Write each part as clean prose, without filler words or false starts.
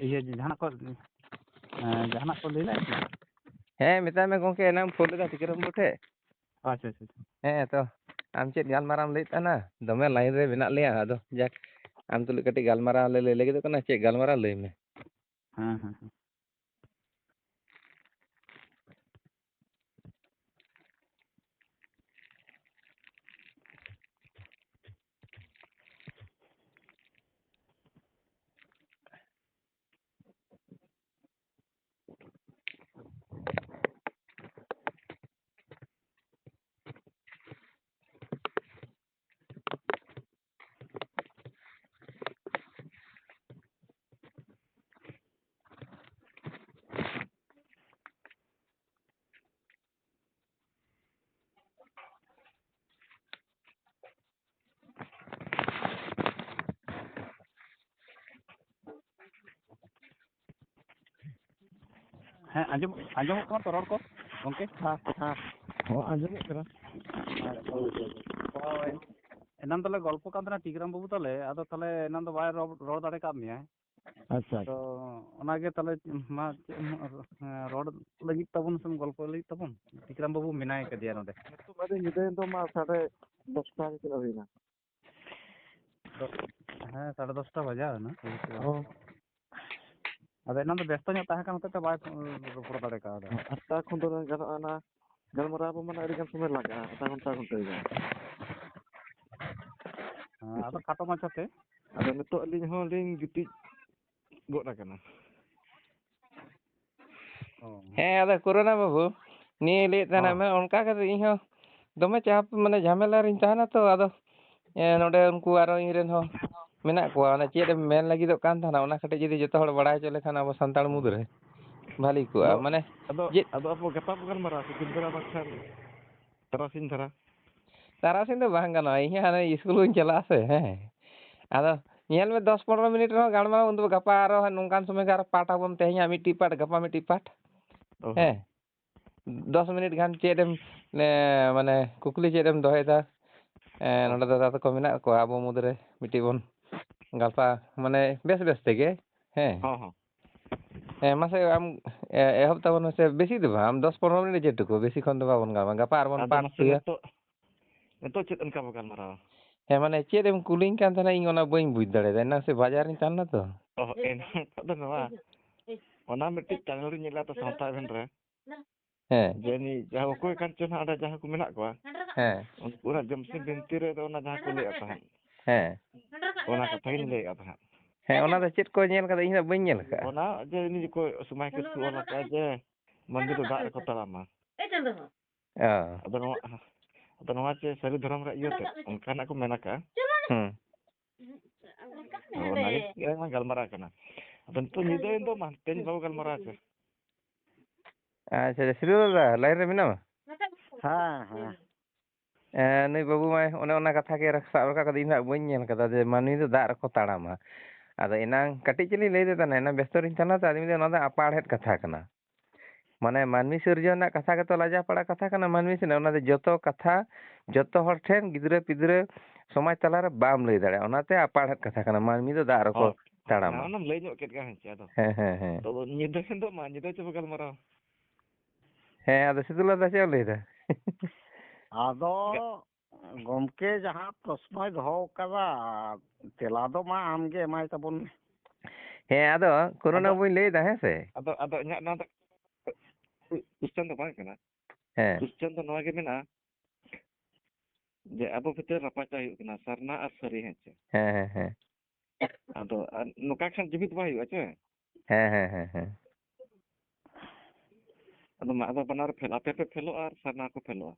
ᱤᱭᱟᱹ ᱡᱟᱦᱟᱱᱟᱜ ᱠᱚ ᱞᱟᱹᱭ ᱞᱮᱫᱟ ᱠᱤ? ᱦᱮᱸ ᱢᱮᱛᱟᱭ ᱢᱮ ᱜᱚᱝᱠᱮ ᱮᱱᱟᱝ ᱯᱷᱳᱱ ᱞᱮᱫᱟ ᱴᱤᱠᱟᱹᱨᱟᱢ ᱵᱟᱹᱵᱩ ᱴᱷᱮᱡ᱾ ᱟᱪᱪᱷᱟ ᱟᱪᱪᱷᱟ᱾ ᱦᱮᱸ ᱛᱚ ᱟᱢ ᱪᱮᱫ ᱜᱟᱞᱢᱟᱨᱟᱣ ᱮᱢ ᱞᱟᱹᱭᱮᱫ ᱛᱟᱦᱮᱱᱟ ᱫᱚᱢᱮ ᱞᱟᱭᱤᱱ ᱨᱮ ᱢᱮᱱᱟᱜ ᱞᱮᱭᱟ ᱟᱫᱚ ᱡᱟᱠ ᱟᱢ ᱛᱩᱞᱩᱡ ᱠᱟᱹᱴᱤᱡ ᱜᱟᱞᱢᱟᱨᱟᱣ ᱞᱮ ᱞᱟᱹᱭ ᱞᱟᱹᱜᱤᱫᱚᱜ ᱠᱟᱱᱟ ᱪᱮᱫ ᱜᱟᱞᱢᱟᱨᱟᱣ ᱞᱟᱹᱭ ᱢᱮ᱾ ᱦᱮᱸ ᱦᱮᱸ ᱦᱮᱸ᱾ ᱦᱮᱸ ᱟᱸᱡᱚᱢᱚᱜ ᱠᱟᱱᱟ ᱛᱚ ᱨᱚᱲ ᱠᱚ ᱜᱚᱝᱠᱮ? ᱦᱚᱸ ᱟᱸᱡᱚᱢᱚᱜ ᱠᱟᱱᱟ᱾ ᱦᱳᱭ ᱮᱱᱟᱱ ᱫᱚᱞᱮ ᱜᱚᱞᱯᱚ ᱠᱟᱱ ᱛᱟᱦᱮᱱᱟ ᱴᱤᱠᱨᱟᱢ ᱵᱟᱹᱵᱩ ᱛᱟᱞᱮ, ᱟᱫᱚ ᱛᱟᱦᱚᱞᱮ ᱮᱱᱟᱱ ᱫᱚ ᱵᱟᱭ ᱨᱚᱲ ᱫᱟᱲᱮ ᱠᱟᱫ ᱢᱮᱭᱟᱭ᱾ ᱟᱪᱪᱷᱟ ᱛᱚ ᱚᱱᱟᱜᱮ ᱛᱟᱦᱚᱞᱮ ᱢᱟ ᱪᱮᱫ ᱮᱢ ᱨᱚᱲ ᱞᱟᱹᱜᱤᱫ ᱛᱟᱵᱚᱱ ᱥᱮ ᱜᱚᱞᱯᱚ ᱞᱟᱹᱜᱤᱫ ᱛᱟᱵᱚᱱ? ᱴᱤᱠᱨᱟᱢ ᱵᱟᱹᱵᱩ ᱢᱮᱱᱟᱭ ᱠᱟᱫᱮᱭᱟ ᱱᱚᱰᱮ᱾ ᱱᱤᱛᱚᱜ ᱢᱟ ᱧᱤᱫᱟᱹᱭᱮᱱ ᱫᱚ ᱢᱟ 10:30 ᱛᱤᱱᱟᱹᱜ ᱦᱩᱭᱱᱟ? ᱦᱮᱸ 10:30 ᱵᱟᱡᱟᱣ ᱮᱱᱟ᱾ ᱚ ᱟᱫᱚ ᱮᱱᱟᱱ ᱫᱚ ᱵᱮᱥᱛᱚ ᱧᱚᱜ ᱛᱟᱦᱮᱸ ᱠᱟᱱ ᱦᱚᱛᱮᱫ ᱛᱮ ᱵᱟᱭ ᱨᱚᱯᱚᱲ ᱫᱟᱲᱮ ᱠᱟᱣᱫᱟ᱾ 8ᱴᱟ ᱠᱷᱚᱱ ᱫᱚ ᱜᱟᱱᱚᱜᱼᱟ ᱚᱱᱟ ᱜᱟᱞᱢᱟᱨᱟᱣ ᱵᱚ ᱢᱟᱱᱮ ᱟᱹᱰᱤᱜᱟᱱ ᱥᱚᱢᱚᱭ ᱞᱟᱜᱟᱜᱼᱟ ᱟᱫᱷᱟ ᱜᱷᱚᱱᱴᱟ ᱜᱟᱱ᱾ ᱦᱮᱸ ᱟᱫᱚ ᱠᱷᱟᱴᱚ ᱢᱟᱪᱷᱟᱛᱮ᱾ ᱟᱫᱚ ᱱᱤᱛᱚᱜ ᱟᱹᱞᱤᱧ ᱦᱚᱸᱞᱤᱧ ᱜᱤᱛᱤᱡ ᱜᱚᱫ ᱟᱠᱟᱱᱟ᱾ ᱦᱮᱸ ᱟᱫᱚ ᱠᱳᱨᱳᱱᱟ ᱵᱟᱹᱵᱩ ᱱᱤᱭᱟᱹ ᱞᱟᱹᱭᱮᱫ ᱛᱟᱦᱮᱱᱟ ᱢᱮ ᱚᱱᱠᱟ ᱠᱟᱛᱮ ᱤᱧᱦᱚᱸ ᱫᱚᱢᱮ ᱪᱟᱯ ᱢᱟᱱᱮ ᱡᱷᱟᱢᱮᱞᱟ ᱨᱤᱧ ᱛᱟᱦᱮᱱᱟ ᱛᱚ ᱟᱫᱚ ᱱᱚᱰᱮ ᱩᱱᱠᱩ ᱟᱨᱚ ᱤᱧᱨᱮᱱ ᱦᱚᱸ ᱢᱮᱱᱟᱜ ᱠᱚᱣᱟ ᱚᱱᱟ ᱪᱮᱫ ᱮᱢ ᱢᱮᱱ ᱞᱟᱹᱜᱤᱫᱚᱜ ᱠᱟᱱ ᱛᱟᱦᱮᱱᱟ ᱚᱱᱟ ᱠᱟᱹᱴᱤᱡ ᱡᱩᱫᱤ ᱡᱚᱛᱚ ᱦᱚᱲ ᱵᱟᱲᱟᱭ ᱦᱚᱪᱚ ᱞᱮᱠᱷᱟᱱ ᱟᱵᱚ ᱥᱟᱱᱛᱟᱲ ᱢᱩᱫᱽ ᱨᱮ ᱵᱷᱟᱹᱞᱤ ᱠᱚᱜᱼᱟ ᱢᱟᱱᱮ ᱪᱮᱫ ᱟᱫᱚ ᱟᱵᱚ ᱜᱟᱯᱟ ᱵᱚ ᱜᱟᱞᱢᱟᱨᱟᱣᱟ ᱥᱮ ᱫᱤᱱ ᱵᱮᱲᱟ ᱵᱟᱝᱠᱷᱟᱱ ᱛᱟᱨᱟᱥᱤᱧ ᱫᱷᱟᱨᱟ? ᱛᱟᱨᱟᱥᱤᱧ ᱫᱚ ᱵᱟᱝ ᱜᱟᱱᱚᱜᱼᱟ ᱤᱧ ᱦᱟᱱᱮ ᱤᱥᱠᱩᱞ ᱦᱚᱸᱧ ᱪᱟᱞᱟᱜᱼᱟ ᱥᱮ ᱦᱮᱸ ᱟᱫᱚ ᱧᱮᱞ ᱢᱮ 10-15 ᱢᱤᱱᱤᱴ ᱨᱮᱦᱚᱸ ᱜᱟᱞᱢᱟᱨᱟᱣ ᱩᱱ ᱫᱚ ᱜᱟᱯᱟ ᱟᱨᱚ ᱱᱚᱝᱠᱟᱱ ᱥᱚᱢᱚᱭ ᱜᱮ ᱟᱨᱚ ᱯᱟᱴ ᱟᱵᱚᱱ ᱛᱮᱦᱮᱧᱟᱜ ᱢᱤᱫᱴᱤᱡ ᱯᱟᱴ ᱜᱟᱯᱟ ᱢᱤᱫᱴᱤᱡ ᱯᱟᱴ ᱚ ᱦᱚᱸ ᱦᱮᱸ 10 ᱢᱤᱱᱤᱴ ᱜᱟᱱ ᱪᱮᱫ ᱮᱢ ᱢᱟᱱᱮ ᱠᱩᱠᱞᱤ ᱪᱮᱫ ᱮᱢ ᱫᱚᱦᱚᱭᱮᱫᱟ ᱱᱚᱰᱮ ᱫᱟᱫᱟ ᱛᱟᱠᱚ ᱢᱮᱱᱟᱜ ᱠᱚᱣᱟ ᱟᱵᱚ ᱢᱩᱫᱽᱨᱮ ᱢᱤᱫᱴᱤᱡ ᱵᱚᱱ ᱜᱟᱯᱟ ᱢᱟᱱᱮ ᱵᱮᱥ ᱛᱮᱜᱮ ᱦᱮᱸ ᱦᱮᱸ ᱢᱟᱥᱮ ᱟᱢ ᱮᱦᱚᱵ ᱛᱟᱵᱚᱱ ᱢᱮᱥᱮ ᱵᱮᱥᱤ ᱫᱚ ᱵᱟᱝ ᱟᱢ 10-15 ᱢᱤᱱᱤᱴ ᱡᱮᱴᱩᱠᱩ ᱵᱮᱥᱤ ᱠᱷᱚᱱ ᱫᱚ ᱵᱟᱵᱚᱱ ᱜᱟᱞᱢᱟᱨᱟᱣᱟ ᱜᱟᱯᱟ ᱟᱨᱵᱚᱱ ᱟᱫᱚ ᱯᱟᱴ ᱢᱟᱥᱮ ᱦᱩᱭᱩᱜᱼᱟ᱾ ᱱᱤᱛᱚᱜ ᱪᱮᱫ ᱚᱱᱠᱟ ᱵᱚ ᱜᱟᱞᱢᱟᱨᱟᱣᱟ? ᱦᱮᱸ ᱢᱟᱱᱮ ᱪᱮᱫ ᱮᱢ ᱠᱩᱞᱤᱧ ᱠᱟᱱ ᱛᱟᱦᱮᱱᱟ ᱤᱧ ᱚᱱᱟ ᱵᱟᱹᱧ ᱵᱩᱡᱽ ᱫᱟᱲᱮᱭᱟᱫᱟ ᱮᱱᱟᱝ ᱥᱮ ᱵᱟᱡᱟᱨ ᱨᱤᱧ ᱛᱟᱦᱮᱸ ᱞᱮᱱᱟ ᱛᱚ᱾ ᱱᱤᱛᱚᱜ ᱫᱚ ᱱᱚᱣᱟ ᱚᱱᱟ ᱢᱤᱫᱴᱤᱡ ᱪᱮᱱᱮᱞ ᱤᱧ ᱧᱮᱞᱟ ᱛᱚ ᱥᱟᱶᱛᱟ ᱮᱵᱷᱮᱱ ᱨᱮ ᱦᱮᱸ ᱡᱮ ᱡᱟᱦᱟᱸ ᱚᱠᱚᱭ ᱠᱟᱱ ᱪᱚ ᱦᱟᱸᱜ ᱚᱸᱰᱮ ᱡᱟᱦᱟᱸ ᱠᱚ ᱢᱮᱱᱟᱜ ᱠᱚᱣᱟ ᱦᱮᱸ ᱩᱱᱠᱩ ᱚᱱᱟ ᱡᱚᱢᱥᱤᱢ ᱵᱤᱱᱛᱤ ᱨᱮᱫᱚ ᱚᱱᱟ ᱡᱟᱦᱟᱸ ᱠᱚ ᱞᱟᱹᱭᱮᱫ ᱛᱟᱦᱮᱸᱫ ᱦᱮᱸ ᱚᱱᱟ ᱠᱟᱛᱷᱟ ᱜᱤᱧ ᱞᱟᱹᱭᱮᱫᱼᱟ ᱛᱟᱦᱮᱸᱫ᱾ ᱦᱮᱸ ᱚᱱᱟ ᱫᱚ ᱪᱮᱫ ᱠᱚ ᱧᱮᱞ ᱠᱟᱫᱟ ᱤᱧ ᱫᱚ ᱵᱟᱹᱧ ᱧᱮᱞ ᱟᱠᱟᱫᱼᱟ᱾ ᱚᱱᱟ ᱡᱮ ᱩᱱᱤ ᱚᱠᱚᱭ ᱥᱚᱢᱟᱭ ᱠᱤᱥᱠᱩ ᱚᱞ ᱟᱠᱟᱫᱼᱟ ᱡᱮ ᱢᱟᱹᱱᱢᱤ ᱫᱚ ᱫᱟᱜ ᱨᱮᱠᱚ ᱛᱟᱲᱟᱢᱟ᱾ ᱚ ᱟᱫᱚ ᱱᱚᱣᱟ ᱪᱮ ᱥᱟᱹᱨᱤ ᱫᱷᱚᱨᱚᱢ ᱨᱮᱭᱟᱜ ᱤᱭᱟᱹᱛᱮ ᱚᱱᱠᱟᱱᱟᱜ ᱠᱚ ᱢᱮᱱ ᱟᱠᱟᱜᱼᱟ᱾ ᱦᱩᱸ ᱚᱱᱟᱜᱮ ᱜᱟᱞᱢᱟᱨᱟᱣ ᱠᱟᱱᱟ ᱟᱫᱚ ᱱᱤᱛᱚᱜ ᱧᱤᱫᱟᱹᱭᱮᱱ ᱫᱚ ᱢᱟ ᱛᱮᱦᱮᱧ ᱵᱟᱵᱚ ᱜᱟᱞᱢᱟᱨᱟᱣᱟ ᱥᱮ? ᱟᱪᱪᱷᱟ ᱥᱤᱫᱩ ᱫᱟᱫᱟ ᱞᱟᱭᱤᱱ ᱨᱮ ᱢᱮᱱᱟᱢᱟ? ᱦᱮᱸ ᱱᱩᱭ ᱵᱟᱹᱵᱩ ᱢᱟᱭ ᱚᱱᱮ ᱚᱱᱟ ᱠᱟᱛᱷᱟ ᱜᱮ ᱥᱟᱵ ᱨᱟᱠᱟᱵ ᱠᱟᱛᱮ ᱤᱧ ᱦᱟᱸᱜ ᱵᱟᱹᱧ ᱧᱮᱞ ᱠᱟᱫᱟ ᱡᱮ ᱢᱟᱹᱱᱢᱤ ᱫᱚ ᱫᱟᱜ ᱨᱮᱠᱚ ᱛᱟᱲᱟᱢᱟ᱾ ᱟᱫᱚ ᱮᱱᱟᱝ ᱠᱟᱹᱴᱤᱡ ᱪᱩᱞᱤᱧ ᱞᱟᱹᱭᱫᱟ ᱛᱟᱦᱮᱱᱟ ᱮᱱᱟᱝ ᱵᱮᱥᱛᱚ ᱨᱤᱧ ᱛᱟᱦᱮᱱᱟ ᱛᱚ ᱟᱫᱚᱧ ᱢᱮᱱᱫᱟ ᱱᱚᱣᱟ ᱫᱚ ᱟᱯᱟᱲᱦᱮᱫ ᱠᱟᱛᱷᱟ ᱠᱟᱱᱟ᱾ ᱢᱟᱱᱮ ᱢᱟᱹᱱᱢᱤ ᱥᱤᱨᱡᱚᱱ ᱨᱮᱱᱟᱜ ᱠᱟᱛᱷᱟ ᱜᱮᱛᱚ ᱞᱟᱡᱟᱣ ᱯᱟᱲᱟ ᱠᱟᱛᱷᱟ ᱠᱟᱱᱟ ᱢᱟᱹᱱᱢᱤ ᱥᱮᱱᱟᱜ ᱚᱱᱟ ᱫᱚ ᱡᱚᱛᱚ ᱠᱟᱛᱷᱟ ᱡᱚᱛᱚ ᱦᱚᱲ ᱴᱷᱮᱱ ᱜᱤᱫᱽᱨᱟᱹ-ᱯᱤᱫᱽᱨᱟᱹ ᱥᱚᱢᱟᱡᱽ ᱛᱟᱞᱟᱨᱮ ᱵᱟᱢ ᱞᱟᱹᱭ ᱫᱟᱲᱮᱭᱟᱜᱼᱟ ᱚᱱᱟᱛᱮ ᱟᱯᱟᱲᱦᱮᱫ ᱠᱟᱛᱷᱟ ᱠᱟᱱᱟ ᱢᱟᱹᱱᱢᱤ ᱫᱚ ᱫᱟᱜ ᱨᱮᱠᱚ ᱦᱳᱭ ᱚᱱᱟ ᱛᱟᱲᱟᱢᱟ᱾ ᱚᱱᱟᱢ ᱞᱟᱹᱭ ᱧᱚᱜ ᱠᱮᱫ ᱜᱮᱭᱟ ᱦᱮᱸ ᱪᱮ ᱟᱫᱚ ᱦᱮᱸ ᱧᱤᱫᱟᱹ ᱥᱮᱱ ᱫᱚ ᱢᱟ ᱧᱤᱫᱟᱹ ᱪᱮ ᱵᱚ ᱜᱟᱞᱢᱟᱨᱟᱣᱟ᱾ ᱦᱮᱸ ᱟᱫᱚ ᱥᱤᱫᱩ ᱫᱟᱫᱟ ᱪᱮᱫ ᱮᱢ ᱞᱟᱹᱭᱫᱟ? ᱟᱫᱚ ᱜᱚᱢᱠᱮ ᱡᱟᱦᱟᱸ ᱯᱨᱚᱥᱱᱚᱭ ᱫᱚᱦᱚ ᱠᱟᱫᱟ ᱛᱮᱞᱟ ᱫᱚ ᱢᱟ ᱟᱢᱜᱮ ᱮᱢᱟᱭ ᱛᱟᱵᱚᱱ ᱢᱮ᱾ ᱦᱮᱸ ᱟᱫᱚ ᱠᱳᱨᱳᱱᱟ ᱟᱫᱚ ᱵᱟᱹᱧ ᱞᱟᱹᱭᱫᱟ ᱦᱮᱸ ᱥᱮ ᱟᱫᱚ ᱤᱧᱟᱹᱜ ᱱᱚᱣᱟ ᱫᱚ ᱠᱚᱥᱪᱟᱱ ᱫᱚ ᱵᱟᱝ ᱠᱟᱱᱟ᱾ ᱦᱮᱸ ᱠᱚᱥᱪᱟᱱ ᱫᱚ ᱱᱚᱣᱟ ᱜᱮ ᱢᱮᱱᱟᱜᱼᱟ ᱡᱮ ᱟᱵᱚ ᱵᱷᱤᱛᱟᱹᱨ ᱨᱟᱯᱟᱪᱟᱜ ᱦᱩᱭᱩᱜ ᱠᱟᱱᱟ ᱥᱟᱨᱱᱟ ᱟᱨ ᱥᱟᱹᱨᱤ ᱦᱮᱸ ᱪᱮ? ᱦᱮᱸ ᱟᱫᱚ ᱱᱚᱝᱠᱟ ᱠᱷᱟᱱ ᱡᱩᱢᱤᱫ ᱵᱟᱭ ᱦᱩᱭᱩᱜᱼᱟ ᱪᱮ? ᱦᱮᱸ ᱟᱫᱚ ᱢᱟ ᱟᱫᱚ ᱵᱟᱱᱟᱨ ᱟᱯᱮ ᱯᱮ ᱯᱷᱮᱞᱚᱜᱼᱟ ᱟᱨ ᱥᱟᱨᱱᱟ ᱠᱚ ᱯᱷᱮᱞᱚᱜᱼᱟ᱾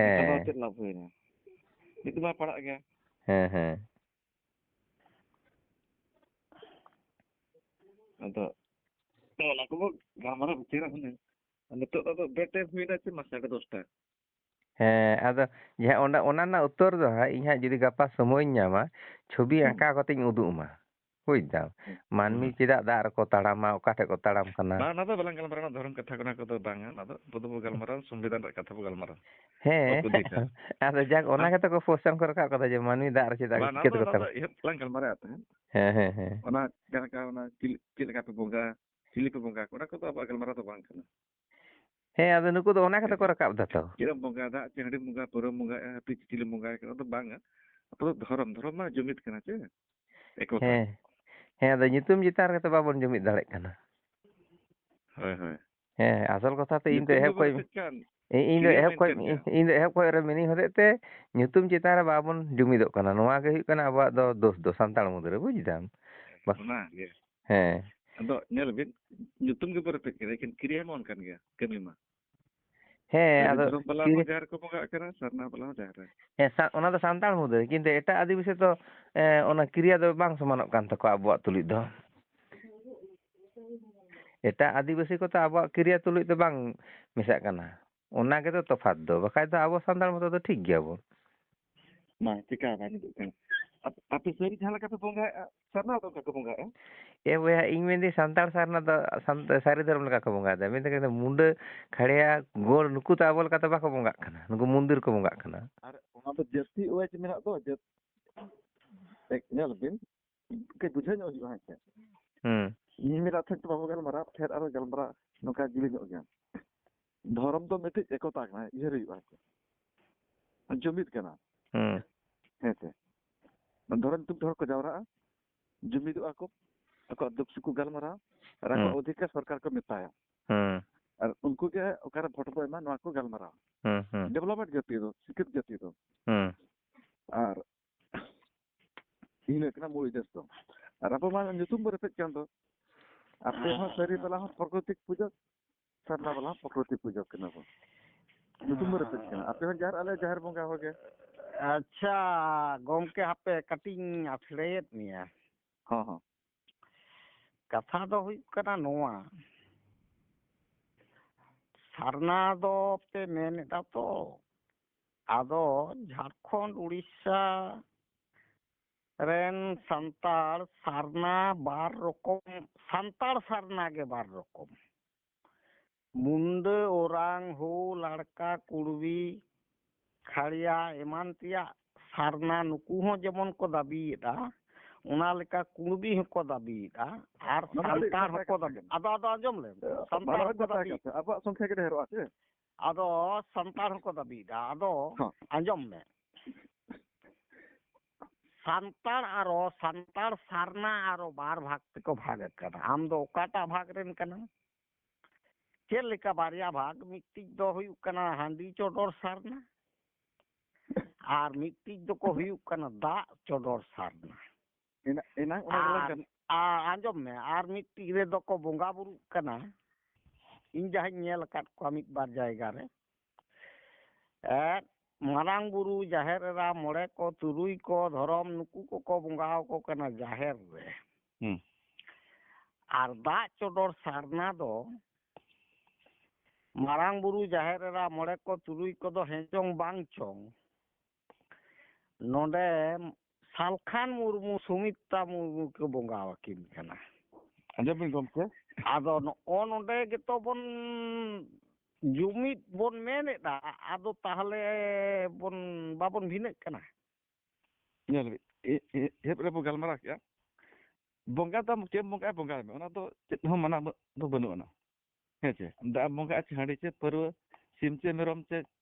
ᱮᱱᱠᱷᱟᱱ ᱫᱚ ᱦᱮᱸ ᱪᱮᱫ ᱞᱟᱵᱷ ᱦᱩᱭᱱᱟ ᱢᱤᱫ ᱢᱟ ᱯᱟᱲᱟᱜ ᱜᱮᱭᱟ᱾ ᱦᱮᱸ ᱟᱫᱚ ᱚᱱᱟ ᱠᱚᱵᱚ ᱜᱟᱞᱢᱟᱨᱟᱣ ᱩᱪᱟᱹᱨᱟ ᱦᱩᱱᱟᱹᱝ ᱱᱤᱛᱚᱜ ᱫᱚ ᱟᱫᱚ ᱵᱮᱴᱮᱢ ᱦᱩᱭᱱᱟ ᱥᱮ 10:30 ᱦᱮᱸ ᱟᱫᱚ ᱚᱱᱟ ᱨᱮᱱᱟᱜ ᱩᱛᱛᱚᱨ ᱫᱚ ᱦᱟᱸᱜ ᱤᱧ ᱦᱟᱸᱜ ᱡᱩᱫᱤ ᱜᱟᱯᱟ ᱥᱚᱢᱚᱭᱤᱧ ᱧᱟᱢᱟ ᱪᱷᱚᱵᱤ ᱟᱸᱠᱟᱣ ᱠᱟᱛᱮᱧ ᱩᱫᱩᱜ ᱟᱢᱟ ᱵᱩᱡᱽ ᱫᱟᱢ ᱢᱟᱹᱱᱢᱤ ᱪᱮᱫᱟᱜ ᱫᱟᱜ ᱨᱮᱠᱚ ᱛᱟᱲᱟᱢᱟ ᱚᱠᱟ ᱴᱷᱮᱡ ᱠᱚ ᱛᱟᱲᱟᱢ ᱠᱟᱱᱟ᱾ ᱵᱟᱝ ᱚᱱᱟ ᱫᱚ ᱵᱟᱞᱟᱝ ᱜᱟᱞᱢᱟᱨᱟᱣ ᱫᱷᱚᱨᱚᱢ ᱠᱟᱛᱷᱟ ᱠᱟᱱᱟ ᱠᱚᱫᱚ ᱵᱟᱝᱟ ᱚᱱᱟ ᱫᱚ ᱟᱵᱚ ᱫᱚᱵᱚ ᱜᱟᱞᱢᱟᱨᱟᱣᱟ ᱥᱚᱝᱵᱤᱫᱷᱟᱱ ᱨᱮᱭᱟᱜ ᱠᱟᱛᱷᱟ ᱵᱚ ᱜᱟᱞᱢᱟᱨᱟᱣᱟ᱾ ᱦᱮᱸ ᱟᱫᱚ ᱡᱟᱠ ᱚᱱᱟ ᱜᱮᱛᱚ ᱠᱚ ᱯᱚᱥᱪᱟᱱ ᱠᱚ ᱨᱟᱠᱟᱵ ᱠᱟᱫᱟ ᱡᱮ ᱢᱟᱹᱱᱢᱤ ᱫᱟᱜ ᱨᱮ ᱪᱮᱫᱟᱜ ᱵᱟᱝ ᱚᱱᱟ ᱪᱤᱠᱟᱹ ᱫᱚ ᱛᱮᱠᱚ ᱚᱱᱟ ᱫᱚ ᱛᱟᱲᱟᱢᱟ᱾ ᱤᱭᱟᱹ ᱞᱟᱝ ᱜᱟᱞᱢᱟᱨᱟᱣ ᱛᱟᱦᱮᱸᱫ ᱦᱮᱸ ᱚᱱᱟ ᱡᱟᱦᱟᱸ ᱞᱮᱠᱟ ᱚᱱᱟ ᱪᱮᱫ ᱞᱮᱠᱟ ᱯᱮ ᱵᱚᱸᱜᱟ ᱪᱤᱞᱤ ᱯᱮ ᱵᱚᱸᱜᱟ ᱚᱱᱟ ᱠᱚᱫᱚ ᱟᱵᱚᱣᱟᱜ ᱜᱟᱞᱢᱟᱨᱟᱣ ᱫᱚ ᱵᱟᱝ ᱠᱟᱱᱟ ᱦᱮᱸ ᱟᱫᱚ ᱱᱩᱠᱩ ᱫᱚ ᱚᱱᱟ ᱠᱟᱛᱮ ᱠᱚ ᱨᱟᱠᱟᱵ ᱫᱟ ᱛᱚ ᱪᱮᱫ ᱮᱢ ᱵᱚᱸᱜᱟ ᱫᱟᱜ ᱪᱮ ᱦᱟᱺᱰᱤ ᱵᱚᱸᱜᱟ ᱯᱟᱹᱣᱨᱟᱹᱢ ᱵᱚᱸᱜᱟᱭᱟ ᱦᱟᱹᱯᱤ ᱪᱤᱞᱤᱢ ᱵᱚᱸᱜᱟᱭ ᱠᱟᱱᱟ ᱫᱚ ᱵᱟᱝᱟ ᱟᱵᱚ ᱫᱚ ᱫᱷᱚᱨᱚᱢ ᱢᱟ ᱡᱩᱢᱤᱫ ᱠᱟᱱᱟ ᱪᱮ ᱮᱠᱚᱛᱟ ᱦᱮᱸ ᱦᱮᱸ ᱟᱫᱚ ᱧᱩᱛᱩᱢ ᱪᱮᱛᱟᱱ ᱨᱮᱜᱮ ᱛᱚ ᱵᱟᱵᱚᱱ ᱡᱩᱢᱤᱫ ᱫᱟᱲᱮᱜ ᱠᱟᱱᱟ ᱦᱳᱭ ᱦᱳᱭ ᱦᱮᱸ ᱟᱥᱚᱞ ᱠᱟᱛᱷᱟ ᱛᱮ ᱤᱧ ᱫᱚ ᱧᱩᱛᱩᱢ ᱮᱦᱚᱵ ᱜᱮᱵᱚ ᱠᱷᱚᱡ ᱨᱮᱯᱮᱡ ᱠᱟᱱ ᱤᱧ ᱫᱚ ᱠᱨᱤᱭᱟ ᱢᱟ ᱮᱦᱚᱵ ᱠᱷᱚᱡ ᱤᱱᱠᱟᱹᱱ ᱜᱮᱭᱟ ᱤᱧ ᱫᱚ ᱮᱦᱚᱵ ᱠᱷᱚᱡ ᱨᱮ ᱢᱤᱱᱟᱹᱧ ᱦᱚᱛᱮᱡ ᱛᱮ ᱧᱩᱛᱩᱢ ᱪᱮᱛᱟᱱ ᱨᱮ ᱵᱟᱵᱚᱱ ᱡᱩᱢᱤᱫᱚᱜ ᱠᱟᱱᱟ ᱱᱚᱣᱟ ᱜᱮ ᱦᱩᱭᱩᱜ ᱠᱟᱱᱟ ᱟᱵᱚᱣᱟᱜ ᱫᱚ ᱫᱳᱥ ᱫᱚ ᱥᱟᱱᱛᱟᱲ ᱢᱩᱫᱽᱨᱮ ᱵᱩᱡ ᱫᱟᱢ ᱚᱱᱟᱜᱮ ᱦᱮᱸ ᱟᱫᱚ ᱧᱮᱞ ᱵᱤᱱ ᱧᱩᱛᱩᱢ ᱜᱮᱵᱚ ᱨᱮᱯᱮᱡ ᱠᱮᱫᱟ ᱮᱠᱮᱱ ᱠᱨᱤᱭᱟ ᱢᱟ ᱚᱱᱠᱟᱱ ᱜᱮᱭᱟ ᱠᱟᱹᱢᱤ ᱢᱟ ᱦᱮᱸ ᱦᱟᱺᱰᱤ ᱟᱫᱚ ᱫᱷᱚᱨᱚᱢ ᱵᱟᱞᱟ ᱦᱚᱸ ᱡᱟᱦᱮᱨ ᱨᱮᱠᱚ ᱵᱚᱸᱜᱟᱜ ᱠᱟᱱᱟ ᱥᱟᱨᱱᱟ ᱵᱟᱞᱟ ᱦᱚᱸ ᱡᱟᱦᱮᱨ ᱨᱮ ᱦᱮᱸ ᱚᱱᱟ ᱫᱚ ᱥᱟᱱᱛᱟᱲ ᱢᱩᱫᱽᱨᱮ ᱠᱤᱱᱛᱩ ᱮᱴᱟᱜ ᱟᱹᱫᱤᱵᱟᱹᱥᱤ ᱫᱚ ᱚᱱᱟ ᱠᱨᱤᱭᱟ ᱫᱚ ᱵᱟᱝ ᱥᱚᱢᱟᱱᱚᱜ ᱠᱟᱱ ᱛᱟᱠᱚᱣᱟ ᱟᱵᱚᱣᱟᱜ ᱛᱩᱞᱩᱡ ᱫᱚ ᱮᱴᱟᱜ ᱟᱹᱫᱤᱵᱟᱹᱥᱤ ᱠᱚᱛᱮ ᱟᱵᱚᱣᱟᱜ ᱠᱨᱤᱭᱟ ᱛᱩᱞᱩᱡ ᱫᱚ ᱵᱟᱝ ᱢᱮᱥᱟᱜ ᱠᱟᱱᱟ ᱚᱱᱟ ᱜᱮᱛᱚ ᱛᱚᱯᱷᱟᱛ ᱫᱚ ᱵᱟᱠᱷᱟᱡ ᱫᱚ ᱟᱵᱚ ᱥᱟᱱᱛᱟᱲ ᱢᱚᱛᱚ ᱫᱚ ᱴᱷᱤᱠ ᱜᱮᱭᱟᱵᱚᱱ ᱢᱟ ᱪᱤᱠᱟ ᱵᱟᱝ ᱦᱤᱡᱩᱜ ᱠᱟᱱᱟ ᱟᱯᱮ ᱥᱟᱹᱨᱤ ᱡᱟᱦᱟᱸ ᱞᱮᱠᱟ ᱯᱮ ᱵᱚᱸᱜᱟᱭᱮᱫᱼᱟ ᱥᱟᱨᱱᱟ ᱫᱚ ᱚᱱᱠᱟ ᱠᱚ ᱵᱚᱸᱜᱟᱭᱮᱫᱼᱟ ᱮ ᱵᱚᱭᱦᱟ ᱤᱧ ᱢᱮᱱᱫᱟᱹᱧ ᱥᱟᱱᱛᱟᱲ ᱥᱟᱨᱱᱟ ᱫᱚ ᱥᱟᱹᱨᱤ ᱫᱷᱚᱨᱚᱢ ᱞᱮᱠᱟ ᱠᱚ ᱵᱚᱸᱜᱟᱭᱮᱫᱟ ᱢᱮᱱᱫᱟᱹᱧ ᱢᱩᱸᱰᱟᱹ ᱠᱷᱟᱲᱭᱟ ᱜᱳᱲ ᱱᱩᱠᱩ ᱛᱚ ᱟᱵᱚ ᱞᱮᱠᱟᱛᱮ ᱵᱟᱠᱚ ᱵᱚᱸᱜᱟᱜ ᱠᱟᱱᱟ ᱱᱩᱠᱩ ᱢᱚᱱᱫᱤᱨ ᱠᱚ ᱵᱚᱸᱜᱟᱜ ᱠᱟᱱᱟ ᱟᱨ ᱚᱱᱟ ᱫᱚ ᱡᱟᱹᱥᱛᱤ ᱳᱭᱮᱡ ᱢᱮᱱᱟᱜ ᱫᱚ ᱧᱮᱞ ᱵᱤᱱ ᱠᱟᱹᱡ ᱵᱩᱡᱷᱟᱹᱣ ᱧᱚᱜ ᱦᱩᱭᱩᱜᱼᱟ ᱦᱮᱸ ᱥᱮ ᱦᱩᱸ ᱤᱧ ᱢᱮᱱᱟᱜ ᱴᱷᱮᱡ ᱫᱚ ᱵᱟᱵᱚ ᱜᱟᱞᱢᱟᱨᱟᱣ ᱯᱷᱮᱨ ᱟᱨᱚ ᱜᱟᱞᱢᱟᱨᱟᱣ ᱱᱚᱝᱠᱟ ᱡᱤᱞᱤᱧ ᱧᱚᱜ ᱜᱮᱭᱟ ᱫᱷᱚᱨᱚᱢ ᱫᱚ ᱢᱤᱫᱴᱤᱡ ᱮᱠᱚᱛᱟ ᱠᱟᱱᱟ ᱩᱭᱦᱟᱹᱨ ᱦᱩᱭᱩᱜᱼᱟ ᱡᱩᱢᱤᱫ ᱠᱟᱱᱟ ᱦᱩᱸ ᱦᱮᱸ ᱥᱮ ᱫᱷᱚᱨᱚᱢ ᱧᱩᱛᱩᱢ ᱛᱮ ᱦᱚᱲ ᱠᱚ ᱡᱟᱣᱨᱟᱜᱼᱟ ᱡᱩᱢᱤᱫᱚᱜᱼᱟ ᱠᱚ ᱟᱠᱚᱣᱟᱜ ᱫᱩᱠ ᱥᱩᱠ ᱠᱚ ᱜᱟᱞᱢᱟᱨᱟᱣᱟ ᱟᱨ ᱟᱠᱚᱣᱟᱜ ᱚᱫᱷᱤᱠᱟᱨ ᱥᱚᱨᱠᱟᱨ ᱠᱚ ᱢᱮᱛᱟᱭᱟ ᱦᱩᱸ ᱟᱨ ᱩᱱᱠᱩ ᱜᱮ ᱚᱠᱟᱨᱮ ᱵᱷᱳᱴ ᱵᱚ ᱮᱢᱟ ᱱᱚᱣᱟ ᱠᱚ ᱜᱟᱞᱢᱟᱨᱟᱣᱟ ᱦᱩᱸ ᱦᱩᱸ ᱰᱮᱵᱷᱞᱚᱯᱢᱮᱱᱴ ᱡᱟᱹᱛᱤ ᱫᱚ ᱥᱤᱠᱷᱤᱛ ᱡᱟᱹᱛᱤ ᱫᱚ ᱦᱩᱸ ᱟᱨ ᱤᱱᱟᱹ ᱠᱟᱱᱟ ᱢᱩᱞ ᱩᱫᱽᱫᱮᱥᱥᱚ ᱟᱨ ᱟᱵᱚ ᱢᱟ ᱧᱩᱛᱩᱢ ᱵᱚ ᱨᱮᱯᱮᱡ ᱠᱟᱱ ᱫᱚ ᱟᱯᱮ ᱦᱚᱸ ᱥᱟᱹᱨᱤ ᱵᱟᱞᱟ ᱦᱚᱸ ᱯᱨᱚᱠᱨᱤᱛᱤᱠ ᱯᱩᱡᱟᱹ ᱥᱟᱨᱱᱟ ᱵᱟᱞᱟ ᱦᱚᱸ ᱯᱨᱚᱠᱨᱤᱛᱤᱠ ᱯᱩᱡᱟᱹ ᱠᱟᱱᱟ ᱵᱚ ᱧᱩᱛᱩᱢ ᱵᱚ ᱨᱮᱯᱮᱡ ᱠᱟᱱᱟ ᱟᱯᱮ ᱦᱚᱸ ᱡᱟᱦᱮᱨ ᱟᱞᱮ ᱡᱟᱦᱮᱨ ᱵᱚᱸᱜᱟ ᱦᱚᱲ ᱜᱮ ᱟᱪᱪᱷᱟ ᱜᱚᱢᱠᱮ ᱦᱟᱯᱮ ᱠᱟᱹᱴᱤᱡ ᱤᱧ ᱟᱯᱷᱲᱮᱭᱮᱫ ᱢᱮᱭᱟ ᱦᱚᱸ ᱠᱟᱛᱷᱟ ᱫᱚ ᱦᱩᱭᱩᱜ ᱠᱟᱱᱟ ᱱᱚᱣᱟ ᱥᱟᱨᱱᱟ ᱫᱚ ᱯᱮ ᱢᱮᱱᱮᱫᱟ ᱛᱚ ᱟᱫᱚ ᱡᱷᱟᱲᱠᱷᱚᱸᱰ ᱩᱲᱤᱥᱥᱟ ᱨᱮᱱ ᱥᱟᱱᱛᱟᱲ ᱥᱟᱨᱱᱟ ᱵᱟᱨ ᱨᱚᱠᱚᱢ ᱥᱟᱱᱛᱟᱲ ᱥᱟᱨᱱᱟ ᱜᱮ ᱵᱟᱨ ᱨᱚᱠᱚᱢ ᱢᱩᱱᱰᱟᱹ ᱳᱨᱟᱝ ᱦᱳ ᱞᱟᱲᱠᱟ ᱠᱩᱲᱵᱤ ᱠᱷᱟᱲᱭᱟ ᱮᱢᱟᱱ ᱛᱮᱭᱟᱜ ᱥᱟᱨᱱᱟ ᱱᱩᱠᱩ ᱦᱚᱸ ᱡᱮᱢᱚᱱ ᱠᱚ ᱫᱟᱹᱵᱤᱭᱮᱫᱟ ᱚᱱᱟ ᱞᱮᱠᱟ ᱠᱩᱲᱵᱤ ᱦᱚᱸᱠᱚ ᱫᱟᱹᱵᱤᱭᱮᱫᱟ ᱟᱨ ᱥᱟᱱᱛᱟᱲ ᱦᱚᱸᱠᱚ ᱫᱟᱹᱵᱤ ᱟᱫᱚ ᱟᱸᱡᱚᱢ ᱞᱮᱢ ᱥᱟᱱᱛᱟᱲ ᱦᱚᱸᱠᱚ ᱫᱟᱹᱵᱤ ᱟᱵᱚᱣᱟᱜ ᱥᱚᱝᱠᱷᱟ ᱜᱮ ᱰᱷᱮᱨᱚᱜᱼᱟ ᱥᱮ ᱟᱫᱚ ᱥᱟᱱᱛᱟᱲ ᱦᱚᱸᱠᱚ ᱫᱟᱹᱵᱤᱭᱮᱫᱟ ᱟᱫᱚ ᱟᱸᱡᱚᱢ ᱢᱮ ᱥᱟᱱᱛᱟᱲ ᱥᱟᱨᱱᱟ ᱟᱨᱚ ᱵᱟᱨ ᱵᱷᱟᱜᱽ ᱛᱮᱠᱚ ᱵᱷᱟᱜᱽ ᱠᱟᱱᱟ ᱟᱢ ᱫᱚ ᱚᱠᱟᱴᱟᱜ ᱵᱷᱟᱜᱽ ᱨᱮᱱ ᱠᱟᱱᱟᱢ ᱪᱮᱫ ᱞᱮᱠᱟ ᱵᱟᱨᱭᱟ ᱵᱷᱟᱜᱽ ᱢᱤᱫᱴᱤᱡ ᱫᱚ ᱦᱩᱭᱩᱜ ᱠᱟᱱᱟ ᱦᱟᱺᱰᱤ ᱪᱚᱰᱚᱨ ᱥᱟᱨᱱᱟ ᱟᱨ ᱢᱤᱫᱴᱤᱡ ᱫᱚᱠᱚ ᱦᱩᱭᱩᱜ ᱠᱟᱱᱟ ᱫᱟᱜ ᱪᱚᱰᱚᱨ ᱥᱟᱨᱱᱟ ᱟᱨ ᱟᱸᱡᱚᱢ ᱢᱮ ᱟᱨ ᱢᱤᱫᱴᱤᱡ ᱨᱮᱫᱚ ᱠᱚ ᱵᱚᱸᱜᱟ ᱵᱩᱨᱩᱜ ᱠᱟᱱᱟ ᱤᱧ ᱡᱟᱦᱟᱸᱧ ᱧᱮᱞ ᱟᱠᱟᱫ ᱠᱚᱣᱟ ᱢᱤᱫ ᱵᱟᱨ ᱡᱟᱭᱜᱟ ᱨᱮ ᱢᱟᱨᱟᱝ ᱵᱩᱨᱩ ᱡᱟᱦᱮᱨ ᱮᱨᱟ ᱢᱚᱬᱮ ᱠᱚ ᱛᱩᱨᱩᱭ ᱠᱚ ᱫᱷᱚᱨᱚᱢ ᱱᱩᱠᱩ ᱠᱚᱠᱚ ᱵᱚᱸᱜᱟ ᱟᱠᱚ ᱠᱟᱱᱟ ᱡᱟᱦᱮᱨ ᱨᱮ ᱟᱨ ᱫᱟᱜ ᱪᱚᱰᱚᱨ ᱥᱟᱨᱱᱟ ᱫᱚ ᱢᱟᱨᱟᱝ ᱵᱩᱨᱩ ᱡᱟᱦᱮᱨ ᱮᱨᱟ ᱢᱚᱬᱮ ᱠᱚ ᱛᱩᱨᱩᱭ ᱠᱚᱫᱚ ᱦᱮᱸ ᱪᱚᱝ ᱵᱟᱝ ᱪᱚᱝ ᱱᱚᱰᱮ ᱥᱟᱞᱠᱷᱟᱱ ᱢᱩᱨᱢᱩ ᱥᱩᱢᱤᱛᱨᱟ ᱢᱩᱨᱢᱩ ᱠᱚ ᱵᱚᱸᱜᱟ ᱟᱹᱠᱤᱱ ᱠᱟᱱᱟ ᱟᱸᱡᱚᱢ ᱵᱤᱱ ᱜᱚᱢᱠᱮ ᱟᱫᱚ ᱱᱚᱜᱼᱚ ᱱᱚᱰᱮ ᱜᱮᱛᱚ ᱵᱚᱱ ᱡᱩᱢᱤᱫ ᱵᱚᱱ ᱢᱮᱱᱮᱫᱟ ᱟᱫᱚ ᱛᱟᱦᱚᱞᱮ ᱵᱟᱵᱚᱱ ᱵᱷᱤᱱᱟᱹᱜ ᱠᱟᱱᱟ ᱧᱮᱞ ᱵᱤᱱ ᱮᱦᱚᱵ ᱨᱮᱵᱚ ᱜᱟᱞᱢᱟᱨᱟᱣ ᱠᱮᱜᱼᱟ ᱵᱚᱸᱜᱟ ᱫᱚ ᱪᱮᱫ ᱮᱢ ᱵᱚᱸᱜᱟᱭᱟ ᱵᱚᱸᱜᱟᱭ ᱢᱮ ᱚᱱᱟ ᱫᱚ ᱪᱮᱫ ᱦᱚᱸ ᱢᱟᱱᱟ ᱫᱚ ᱵᱟᱹᱱᱩᱜ ᱟᱱᱟ ᱦᱮᱸ ᱪᱮ ᱫᱟᱜ ᱮᱢ ᱵᱚᱸᱜᱟᱜᱼᱟ ᱪᱮ ᱦᱟᱺᱰᱤ ᱪᱮ ᱯᱟᱹᱨᱣᱟᱹ ᱥᱤᱢ ᱪᱮ ᱢᱮᱨᱚᱢ ᱪᱮ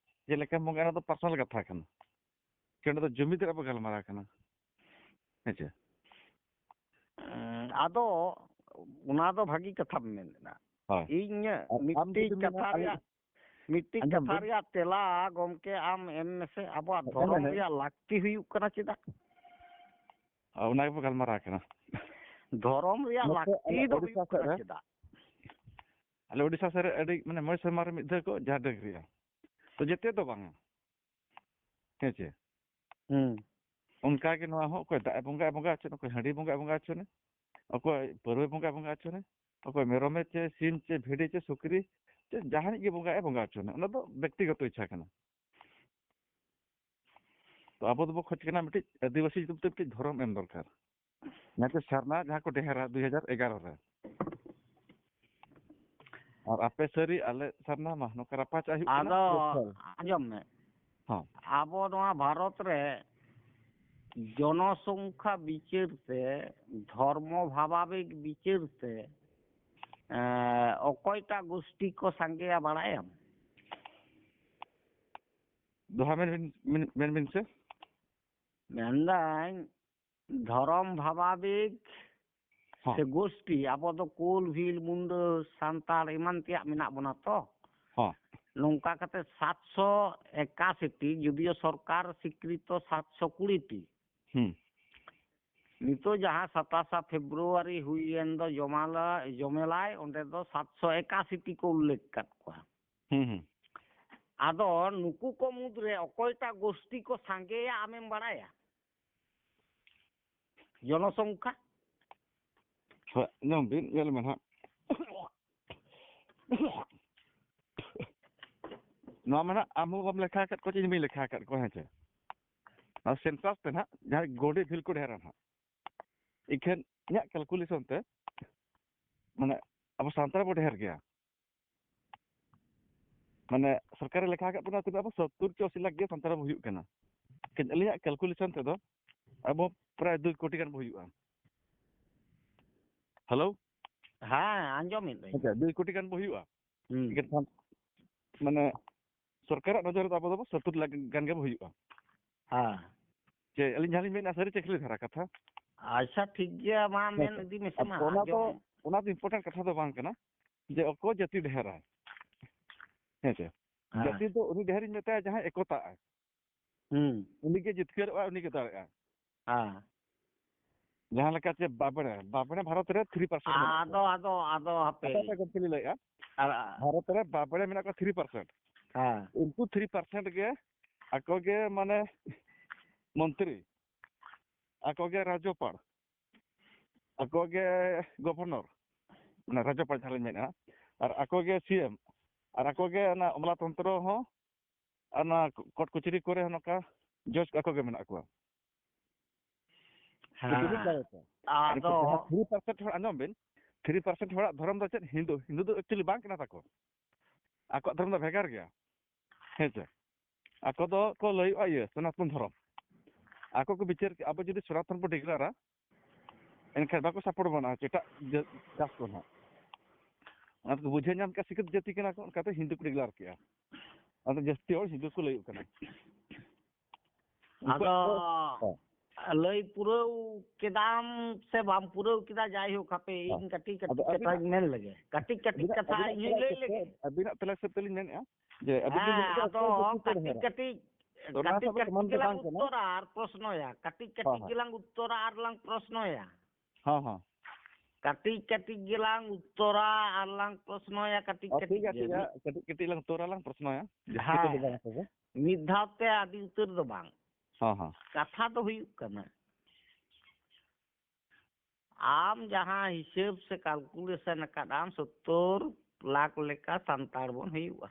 ᱪᱮᱫ ᱞᱮᱠᱟᱢ ᱵᱚᱸᱜᱟᱭᱟ ᱚᱱᱟ ᱫᱚ ᱯᱟᱨᱥᱚᱱᱟᱞ ᱠᱟᱛᱷᱟ ᱠᱟᱱᱟ ᱚᱸᱰᱮ ᱫᱚ ᱡᱩᱢᱤᱫ ᱨᱮ ᱵᱚ ᱜᱟᱞᱢᱟᱨᱟᱣ ᱠᱟᱱᱟ ᱦᱮᱸ ᱪᱮ ᱟᱫᱚ ᱚᱱᱟ ᱫᱚ ᱵᱷᱟᱹᱜᱤ ᱠᱟᱛᱷᱟᱢ ᱢᱮᱱᱮᱫᱟ ᱤᱧ ᱢᱤᱫᱴᱤᱡ ᱠᱟᱛᱷᱟ ᱨᱮᱭᱟᱜ ᱛᱮᱞᱟ ᱜᱚᱢᱠᱮ ᱟᱢ ᱮᱢ ᱢᱮᱥᱮ ᱟᱵᱚᱣᱟᱜ ᱫᱷᱚᱨᱚᱢ ᱨᱮᱭᱟᱜ ᱞᱟᱹᱠᱛᱤ ᱦᱩᱭᱩᱜ ᱠᱟᱱᱟ ᱪᱮᱫᱟᱜ ᱚᱱᱟ ᱜᱮᱵᱚ ᱜᱟᱞᱢᱟᱨᱟᱣ ᱠᱟᱱᱟ ᱫᱷᱚᱨᱚᱢ ᱨᱮᱭᱟᱜ ᱞᱟᱹᱠᱛᱤ ᱫᱚ ᱦᱩᱭᱩᱜ ᱠᱟᱱᱟ ᱪᱮᱫᱟᱜ ᱟᱞᱮ ᱩᱲᱤᱥᱥᱟ ᱥᱮᱫ ᱨᱮ ᱟᱹᱰᱤ ᱢᱟᱱᱮ ᱢᱚᱬᱮ ᱥᱮᱨᱢᱟ ᱨᱮ ᱢᱤᱫ ᱫᱷᱟᱣ ᱠᱚ ᱡᱟᱦᱮᱨ ᱰᱟᱹᱝᱨᱤᱜᱼᱟ ᱛᱚ ᱡᱮᱛᱮ ᱫᱚ ᱵᱟᱝᱟ ᱦᱮᱸ ᱪᱮ ᱚᱱᱠᱟᱜᱮ ᱱᱚᱣᱟ ᱦᱚᱸ ᱚᱠᱚᱭ ᱫᱟᱜ ᱮ ᱵᱚᱸᱜᱟ ᱦᱚᱪᱚ ᱚᱠᱚᱭ ᱦᱟᱺᱰᱤ ᱵᱚᱸᱜᱟ ᱦᱚᱪᱚ ᱚᱠᱚᱭ ᱯᱟᱹᱨᱣᱟᱹ ᱵᱚᱸᱜᱟ ᱦᱚᱪᱚ ᱚᱠᱚᱭ ᱢᱮᱨᱚᱢᱮ ᱪᱮ ᱥᱤᱢ ᱪᱮ ᱵᱷᱤᱰᱤ ᱪᱮ ᱥᱩᱠᱨᱤ ᱪᱮ ᱡᱟᱦᱟᱱᱤᱡ ᱜᱮ ᱵᱚᱸᱜᱟ ᱦᱚᱪᱚ ᱚᱱᱟ ᱫᱚ ᱵᱮᱠᱛᱤᱜᱚᱛᱚ ᱤᱪᱪᱷᱟ ᱠᱟᱱᱟ ᱛᱚ ᱟᱵᱚ ᱫᱚᱵᱚ ᱠᱷᱚᱡ ᱠᱟᱱᱟ ᱢᱤᱫᱴᱤᱡ ᱟᱹᱫᱤᱵᱟᱹᱥᱤ ᱧᱩᱛᱩᱢ ᱛᱮ ᱢᱤᱫᱴᱤᱡ ᱫᱷᱚᱨᱚᱢ ᱮᱢ ᱫᱚᱨᱠᱟর ᱚᱱᱟᱛᱮ ᱥᱟᱨᱱᱟ ᱡᱟᱦᱟᱸ ᱠᱚ ᱰᱮᱦᱮᱨᱟ 2011 ᱨᱮ ᱟᱨ ᱟᱯᱮ ᱥᱟᱹᱨᱤ ᱟᱞᱮ ᱥᱟᱨᱱᱟ ᱢᱟ ᱱᱚᱝᱠᱟ ᱨᱟᱯᱟᱪᱟᱜ ᱦᱩᱭᱩᱜ ᱠᱟᱱᱟ ᱟᱫᱚ ᱟᱸᱡᱚᱢ ᱢᱮ ᱦᱚᱸ ᱟᱵᱚ ᱱᱚᱣᱟ ᱵᱷᱟᱨᱚᱛ ᱨᱮ জনসংখ্যা বিচারতে ধর্ম ভাবাবেগ বিচারতে অকয়টা গোষ্ঠী কো সাঙ্গেয়া বাড়ায়াম दोहा में से মেন্দাই ধরম ভাবাবেগ हाँ সে গোষ্ঠী আবো তো কোল ভিল মুন্ডা সান্তাল এমান তেয়াক মেনাক বনা তো हाँ nongka kate 781 যদিও সরকার স্বীকৃত 720টি নিতো যাহা 27 ফেব্রুয়ারি হুইয়েন দো জমেলায় ওঁডে দো 781টি কো উল্লেখ কাট কোয়া আদো নুকু কো মুদ্রে অকয়টা গোষ্ঠী কো সাঙ্গেয়া আমেম বাড়ায়া জনসংখ্যা ñoom bin yel men ha no mana amu bam lekha kat ko ci mi lekha kat ko ha na census te na jahay gode fil ko heran ha iken nya calculation te mane abo santar bo her gaya mane sarkar lekha kat puna te abo 70 80 lakh ge santar bo huyuk kana ken aliya calculation te do abo pray 2 koti kan bo huyuka hello হ্যাঁ আঞ্জমিন अच्छा 2 कोटी गान bo huyuka iken mane सरकार नजर ᱫᱚ ᱟᱵᱚ ᱫᱚ 70 लाख गान गे हुᱭᱩᱜᱼᱟ হ্যাঁ ᱡᱮ ᱟᱹᱞᱤᱧ ᱡᱟᱦᱟᱸ ᱞᱤᱧ ᱢᱮᱱᱟ ᱥᱟᱹᱨᱤ ᱪᱮ ᱠᱷᱟᱹᱞᱤ ᱫᱷᱟᱨᱟ ᱠᱟᱛᱷᱟ ᱟᱪᱪᱷᱟ ᱴᱷᱤᱠ ᱜᱮᱭᱟ ᱢᱟ ᱢᱮᱱ ᱤᱫᱤ ᱢᱮᱥᱮ ᱢᱟ ᱚᱱᱟ ᱫᱚ ᱤম্ᱯᱚᱨᱴᱮᱱᱴ ᱠᱟᱛᱷᱟ ᱫᱚ ᱵᱟᱝ ᱠᱟᱱᱟ ᱡᱮ ᱚᱠᱚᱭ ᱡᱟᱹᱛᱤ ᱰᱷᱮᱨᱟ ᱦᱮᱸᱥᱮ ᱡᱟᱹᱛᱤ ᱫᱚ ᱩᱱᱤ ᱰᱷᱮᱨᱤᱧ ᱢᱮᱛᱟᱭᱟ ᱡᱟᱦᱟᱸᱭ ᱮᱠᱚᱛᱟᱜᱼᱟ ᱩᱱᱤ ᱜᱮ ᱡᱤᱛᱠᱟᱹᱨᱚᱜᱼᱟ ᱩᱱᱤ ᱜᱮ ᱫᱟᱲᱮᱜᱼᱟ ᱡᱟᱦᱟᱸ ᱞᱮᱠᱟ ᱪᱮ ᱵᱟᱵᱲᱮ ᱵᱷᱟᱨᱚᱛ ᱨᱮ 3% ᱟᱫᱚ ᱦᱟᱯᱮ ᱜᱚᱢᱠᱮ ᱞᱤᱧ ᱞᱟᱹᱭᱮᱜᱼᱟ ᱵᱷᱟᱨᱚᱛ ᱨᱮ ᱵᱟᱵᱲᱮ ᱢᱮᱱᱟᱜ ᱠᱚᱣᱟ 3%. उनको 3% गे आको गे माने मंत्री आको गे राज्यपाल आको गे गवर्नर माने राज्यपाल झाले मेना और आको गे सीएम और आको गे ना अमला तंत्र हो ना कोर्ट कचहरी करे नका जज आको गे मेना को आदो 3% हर आंजम बिन 3% हर धर्म द चेत हिंदू दो एक्चुअली बांक ना ताको आको धर्म द भेगार गया हेजे आको दो को लई आये सनातन धर्म आको को बिचार अब जदि सनातन बो डिक्लेरा एनखे बाको सपोर्ट बना चेटा जास को ना आको बुझे नाम का सिकत जाति केना को काते हिंदू को डिक्लेर किया आतो जस्ती और हिंदू को लई कना आदो लई पुरो केदाम से बाम पुरो केदा जाय हो खापे इन कटी कथा मेन लगे कटी कथा इन लई लगे अबिना तला से तली नेन जे अबिन आदो कटी गिलांग उत्तर आर प्रश्न या कटी गिलांग उत्तर आर लांग प्रश्न या हां हां कटी गिलांग उत्तर आर लांग प्रश्न या कटी लांग उत्तर लांग प्रश्न या मिधाते आदि उत्तर दो बांग हां हां कथा तो हुई करना आम जहां हिसाब से कैलकुलेशन कदाम 70 लाख लेका संतार बन हुआ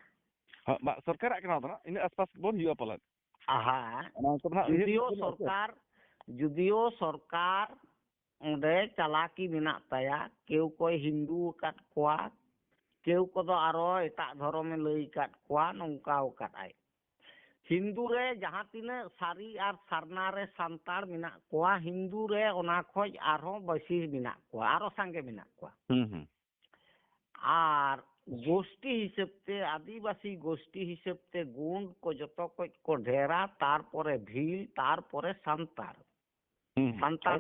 हां सरकार आकना ना इन आसपास बन हुआ पलन हाँ जुदियो सरकार ओंडे चालाकी मेना ताया केउ कोई हिंदू काट कोआ केउ को दो आरो एटा धर्म में लई काट कोआ नोंकाव काटाय हिंदू रे जहां तीना सारी आर सारना रे संतार मेना कोआ हिंदू रे ओना खोज आरो बसी मेना कोआ आरो संगे मेना कोआ आर गोष्ठी हिसाबते आदिवासी गोष्ठी हिसाबते गुण को जतो को ढेरा तार परे भील तार परे संतार संतार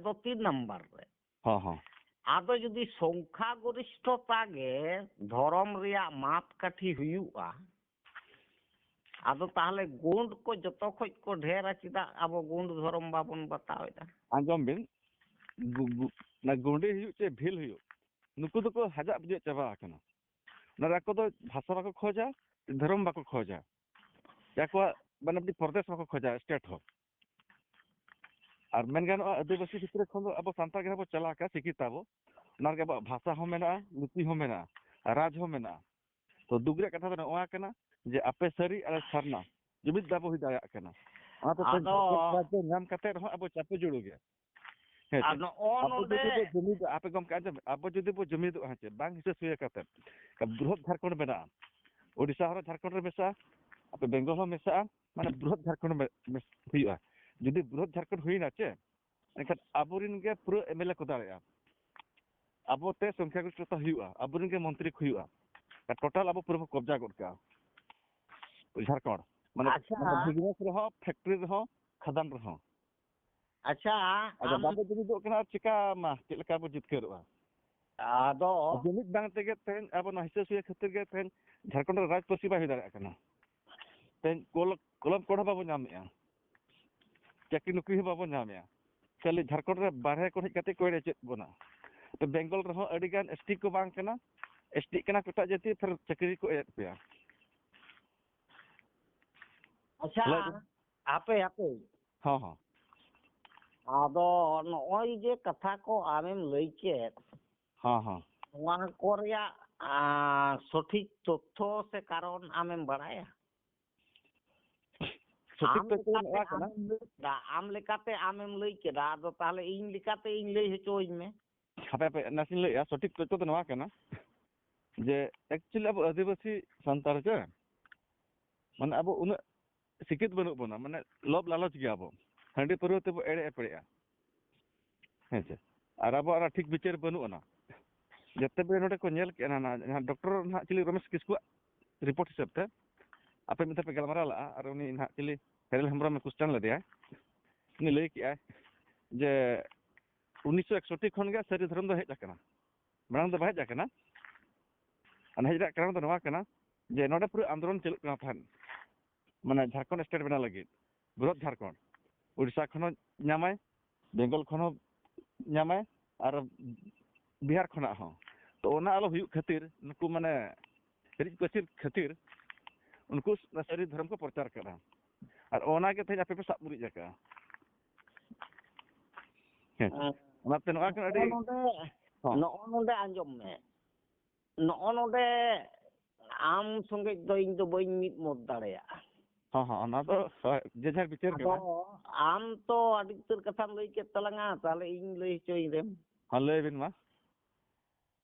दो 3 नंबर रे हां हां आदो जदी संख्या गरिष्ठता गे धर्म रिया माप काठी हुयुआ आदो ताहले गुण को जतो को ढेरा चिदा अब गुण धर्म बाबन बतावेदा आंजम बिन ना गुंडे हुयु चे भील हुयु नुकु दको हजा बुझे चाबा आकना नाराको दो भाषा बाको खोजा धर्म बाको खोजा याको माने प्रदेश बाको खोजा स्टेट हो और मेनगान आदिवासी भितर खन अब संताल के चला का सिकिताबो नारगे भाषा हो मेना नीति हो मेना राज हो मेना तो दुगरे कथा तो ओआ कना जे आपे सरी अरे सरना जुमिद दाबो हुई दाया कना तो नाम कते रहो अब चापे जुड़ो गया जुमिद आपे गम का अब जदि बो जुमिद हाचे बांग हिसे सुया कते का बृहत झारखंड मेना ओडिसा हर झारखंड रे मेसा आपे बेंगल हो मेसा ᱢᱟᱱᱮ ᱵᱨᱚᱦᱚᱫ ᱡᱷᱟᱲᱠᱷᱚᱸᱰ ᱦᱩᱭᱩᱜᱼᱟ ᱡᱩᱫᱤ ᱵᱨᱚᱦᱚᱫ ᱡᱷᱟᱲᱠᱷᱚᱸᱰ ᱦᱩᱭᱱᱟ ᱪᱮ ᱮᱱᱠᱷᱟᱱ ᱟᱵᱚᱨᱮᱱ ᱜᱮ ᱯᱩᱨᱟᱹ ᱮᱢᱮᱞᱮ ᱠᱚ ᱫᱟᱲᱮᱭᱟᱜᱼᱟ ᱟᱵᱚᱛᱮ ᱥᱚᱝᱠᱷᱟ ᱜᱚᱨᱤᱥᱴᱷᱚᱛᱟ ᱦᱩᱭᱩᱜᱼᱟ ᱟᱵᱚᱨᱮᱱ ᱜᱮ ᱢᱚᱱᱛᱨᱤ ᱠᱚ ᱦᱩᱭᱩᱜᱼᱟ ᱴᱳᱴᱟᱞ ᱟᱵᱚ ᱯᱩᱨᱟᱹ ᱵᱚ ᱠᱚᱵᱡᱟ ᱜᱚᱫ ᱠᱟᱜᱼᱟ ঝাড়খণ্ড মানে বিজনেস ᱨᱮᱦᱚᱸ ᱯᱷᱮᱠᱴরি ᱨᱮᱦᱚᱸ ᱠᱷᱟᱫᱟᱱ ᱨᱮᱦᱚᱸ ᱟᱪᱪᱷᱟ ᱟᱫᱚ ᱵᱟᱵᱚ ᱡᱩᱢᱤᱫᱚᱜ ᱠᱟᱱᱟ ᱪᱤᱠᱟ ᱢᱟ ᱪᱮᱫ ᱞᱮᱠᱟ ᱵᱚ ᱡᱤᱛᱠᱟᱹᱨᱚᱜᱼᱟ ᱟᱫᱚ ᱡᱩᱢᱤᱫ ᱵᱟᱝ ᱛᱮᱜᱮ ᱛᱮᱦᱮᱧ ᱟᱵᱚ ᱱᱚᱣᱟ ᱦᱤᱥᱟᱹ ᱥᱩᱭᱟᱹ ᱠᱷᱟᱹᱛᱤᱨ ᱜᱮ ᱛᱮᱦᱮᱧ ᱡᱷᱟᱲᱠᱷᱚᱸᱰ ᱨᱮ ᱨᱟᱡᱽ ᱯᱟᱹᱨᱥᱤ ᱵᱟᱭ ᱦᱩᱭ ᱫᱟᱲᱮᱭᱟᱜ ᱠᱟᱱᱟ ᱛᱮᱦᱮᱧ ᱠᱚᱞᱚᱢ ᱠᱚᱲ ᱦᱚᱸ ᱵᱟᱵᱚ ᱧᱟᱢᱮᱜᱼᱟ ᱪᱟᱹᱠᱨᱤ ᱱᱚᱠᱨᱤ ᱦᱚᱸ ᱵᱟᱵᱚ ᱧᱟᱢᱮᱜᱼᱟ ᱠᱷᱟᱹᱞᱤ ᱡᱷᱟᱲᱠᱷᱚᱸᱰ ᱨᱮ ᱵᱟᱨᱦᱮ ᱠᱚ ᱦᱮᱡ ᱠᱟᱛᱮ ᱠᱚ ᱮᱲᱮ ᱪᱮᱫ ᱵᱚᱱᱟ ᱛᱚ ᱵᱮᱝᱜᱚᱞ ᱨᱮᱦᱚᱸ ᱟᱹᱰᱤᱜᱟᱱ ᱮᱥᱴᱤ ᱠᱚ ᱵᱟᱝ ᱠᱟᱱᱟ एसटी कना को एटाग जाति फिर चाकरी को एड पे अच्छा आपे आपे हाँ हाँ आदो नॉय जे कथा को आमेम लई के हाँ हाँ वहां को रिया सठिक तथ्य से कारण आमेम बढ़ाया सठिक तथ्य नवा कना दा आम लेकाते आमेम लई के दा आदो ताले इन लेकाते इन लई हचोइन में हापे पे नसिन लई सठिक तथ्य तो नवा कना जे एक्चुअली अब आदिवासी संतार के माने अब उन शिक्षित बनू बना माने लोभ लालच गया अब हांडी परवते बो एड़े एपड़ेया हेचे और अब ठीक विचार बनू ना जते बे नोडे को नेल के ना डॉक्टर ना चिली रमेश किस्कु रिपोर्ट हिसाब ते आपे मिता पे गलमारा ला और उनी ना चिली हेरल हेम्ब्रम में क्वेश्चन ले दिया उनी लई के जे 1961 खन गे सरी धर्म दो हेज जाकना मांग दो बाहेज जाकना अन हेज रा कारण दो नवा कना जे नोडे पूरा आंदोलन चलु कना थान माने झारखंड स्टेट बना लगी बृहद झारखंड उड़ीसा खनो ᱧᱟᱢᱟᱭ बेंगल खनो ᱧᱟᱢᱟᱭ और बिहार खना हो तो ओना आलो हुयु खातिर नुकु माने रिज पसिर खातिर उनको सरी धर्म को प्रचार करा और ओना के थे आपे पे साब मुरी जका ओनाते नोआ के अडी नोंडे आंजम में नोंडे आम संगे दो इन दो बइन मिट मत दाड़ेया हाँ हाँ ना तो जे झार विचार के आम तो अधिकतर कथा लई के तलंगा ताले इन लई चोई देम हाँ लई बिन मा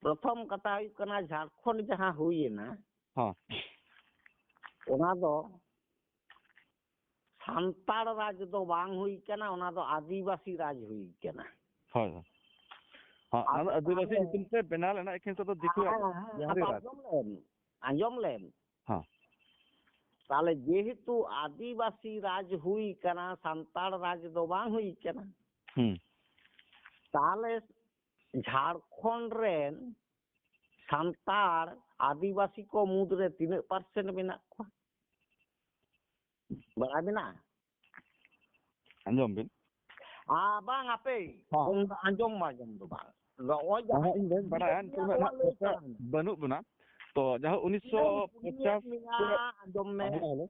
प्रथम कथा हुई कना झारखंड जहां हुई ना हाँ ओना दो सांताड़ राज दो बांग हुई कना ओना दो आदिवासी राज हुई कना हाँ हाँ ना आदिवासी इतन से बना लेना एक तो दिखो यार आंजम लेम हाँ ताले जेहेतु आदिवासी राज हुई कना सांताड़ राज दो बांग हुई कना ताले झारखंड रेन सांताड़ आदिवासी को मुद्रे 3% मेना को बड़ा बिना अंजम बिन बांग आपे अंजम माजम दो बांग इन दिन बड़ा है बनू बना तो जहाँ 1950 अंजम में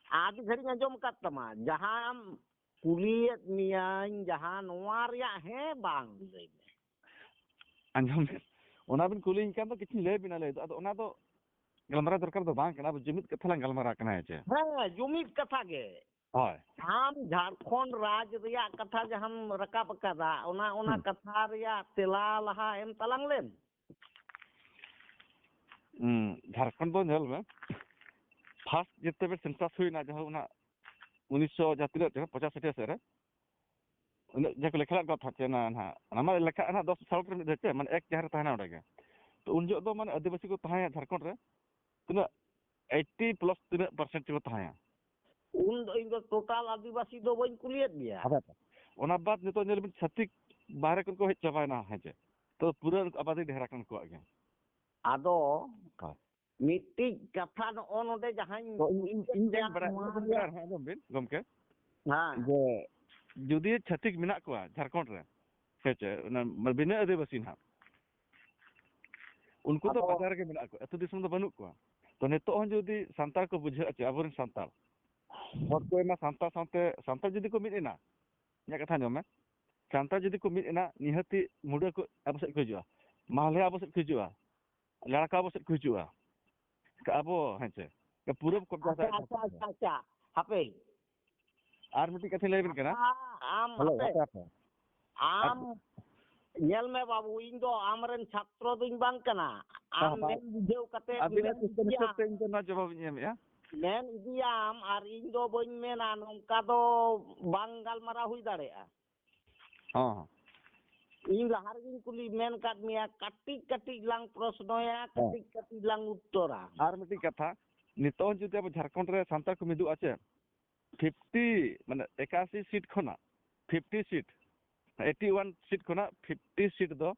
आदि घड़ी अंजम कतमा जहाँ कुलियत मियां जहाँ नोवारिया है बांग लई अंजम ओना बिन कुलिंग kan तो किछि ले बिना ले तो ओना तो गलमरा दरकार तो बांग कना जुमित कथा ला गलमरा कना है हां जुमित कथा गे हाय हम झारखंड राज रिया कथा जे हम रकाब कदा ओना ओना कथा रिया तेला लहा एम तलंग लेन झारखंड दो नेल में फास्ट जते बे सेंसस हुईना जहां ओना 1900 जातिरे 50 60 से रे जक लेखला कथा चेना ना नामा लेखा ना 10 साल रे देते माने एक जहर तहना ओडे तो उन जो दो माने आदिवासी को तहाया झारखंड रे तना 80 प्लस 3% को तहाया उन इन दो टोटल आदिवासी दो बइन कुलियत बिया ओना बात नितो नेल बिन छतिक बाहर को हेज चबायना हेजे तो पूरा आबादी ढेरा कन को आगे आदो मिट्टी कथा न ओनोडे जहां तो इन बड़ा हां बिन गमके हां जे जुदी छतिक मिना को झारखंड रे हेचे बिना आदिवासी ना उनको तो बाजार के मिना को अतो दिसम दो बनु को तो नितो हन जुदी संताल को बुझे अछि अबोरन संताल और कोई ना संताल साथे संताल जुदी को मिना या कथा न में संताल जुदी को मिना निहति मुडा को अब से खजुआ माले अब से खजुआ लड़का अब से खजुआ का अबो हेचे के पूरब को अच्छा हापे आर मिटी कथि लेबिन केना आम आम नेल में बाबू इन दो आमरन छात्र दिन बांग कना आम में बुझेव कते अबिना क्वेश्चन से इन तो ना जवाब नेम या men idiam ar ᱤᱧ ᱫᱚ ᱵᱟᱹᱧ ᱢᱮᱱᱟ ᱱᱚᱝᱠᱟ ᱫᱚ ᱵᱟᱝ ᱜᱟᱞᱢᱟᱨᱟᱣ ᱦᱩᱭ ᱫᱟᱲᱮᱭᱟᱜᱼᱟ ᱦᱚᱸ ᱤᱧ ᱞᱟᱦᱟ ᱨᱮᱜᱤᱧ ᱠᱩᱞᱤ ᱢᱮᱱ ᱠᱟᱫ ᱢᱮᱭᱟ ᱠᱟᱹᱴᱤᱡ ᱠᱟᱹᱴᱤᱡ ᱞᱟᱝ ᱯᱨᱚᱥᱱᱚᱭᱟ ᱠᱟᱹᱴᱤᱡ ᱠᱟᱹᱴᱤᱡ ᱞᱟᱝ ᱩᱛᱛᱚᱨᱟ ᱟᱨ ᱢᱤᱫᱴᱤᱡ ᱠᱟᱛᱷᱟ ᱱᱤᱛᱚᱜ ᱡᱩᱫᱤ ᱟᱵᱚ ᱡᱷᱟᱲᱠᱷᱚᱸᱰ ᱨᱮ ᱥᱟᱱᱛᱟᱲ ᱠᱚ ᱢᱤᱫᱚᱜᱼᱟ ᱪᱮ 50 ᱢᱟᱱᱮ 81 সিট ᱠᱷᱚᱱᱟᱜ 50 সিট 81 সিট ᱠᱷᱚᱱᱟᱜ 50 সিট ᱫᱚ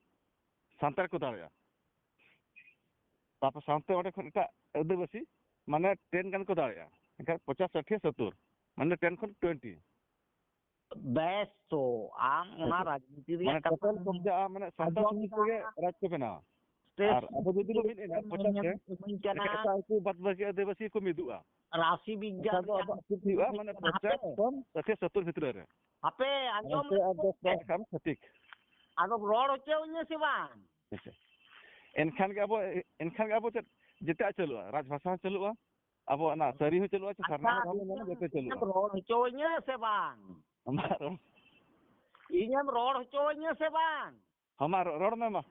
ᱥᱟᱱᱛᱟᱲ ᱠᱚ ᱫᱟᱲᱮᱭᱟᱜᱼᱟ ᱛᱟᱨᱯᱚᱨ ᱥᱟᱶᱛᱮ ᱚᱸᱰᱮ ᱠᱷᱚᱱ ᱮᱴᱟᱜ ᱟᱹᱫᱤᱵᱟᱹᱥᱤ ᱢᱟᱱᱮ 10 ᱜᱟᱱ ᱠᱚ ᱫᱟᱲᱮᱭᱟᱜᱼᱟ ᱮᱱᱠᱷᱟᱱ 50 60 70 ᱢᱟᱱᱮ 10 ᱠᱷᱚᱱ 20 ᱵᱮᱥ ᱛᱚ ᱟᱢ ᱚᱱᱟ ᱨᱟᱡᱽᱱᱤᱛᱤ মানে ᱨᱮᱭᱟᱜ ᱠᱟᱛᱷᱟ টোটাল কবজাটা মানে সান্তাল সমাজ থেকে রাজ কে বানাওয়া আর আবো যদি লো মিদ এনা 50 তে এটা কো বাদ বাকি আদিবাসী কো মিদুয়া রাশি বিজ্ঞান ᱟᱫᱚ ᱟᱵᱚ ᱴᱷᱤᱠ ᱦᱩᱭᱩᱜᱼᱟ ᱢᱟᱱᱮ 50 ᱠᱷᱚᱱ 70 ᱵᱷᱤᱛᱨᱤ ᱨᱮ ᱦᱟᱯᱮ ᱟᱸᱡᱚᱢ ᱠᱟᱢ ᱥᱚᱴᱷᱤᱠ ᱟᱫᱚ ᱨᱚᱲ ᱦᱚᱪᱚᱧ ᱥᱮ ᱵᱟᱝ ᱮᱱᱠᱷᱟᱱ ᱜᱮ ᱟᱵᱚ ᱡᱮᱴᱟ ᱪᱟᱞᱩᱜᱼᱟ ᱨᱟᱡᱽ ᱵᱷᱟষᱟ ᱦᱚᱸ ᱪᱟᱞᱩᱜᱼᱟ ᱟᱵᱚ ᱚᱱᱟ ᱥᱟᱹᱨᱤ ᱦᱚᱸ ᱪᱟᱞᱩᱜᱼᱟ ᱥᱟᱨᱱᱟ ᱦᱚᱸ ᱡᱚᱛᱚ ᱪᱟᱞᱩᱜᱼᱟ ᱨᱚᱲ ᱦᱚᱪᱚᱧ ᱥᱮ ᱵᱟᱝ ᱤᱧᱮᱢ ᱨᱚᱲ ᱦᱚᱪᱚᱧ ᱥᱮ ᱵᱟᱝ ᱦᱟᱢᱟ ᱨᱚᱲ ᱢᱮ ᱢᱟ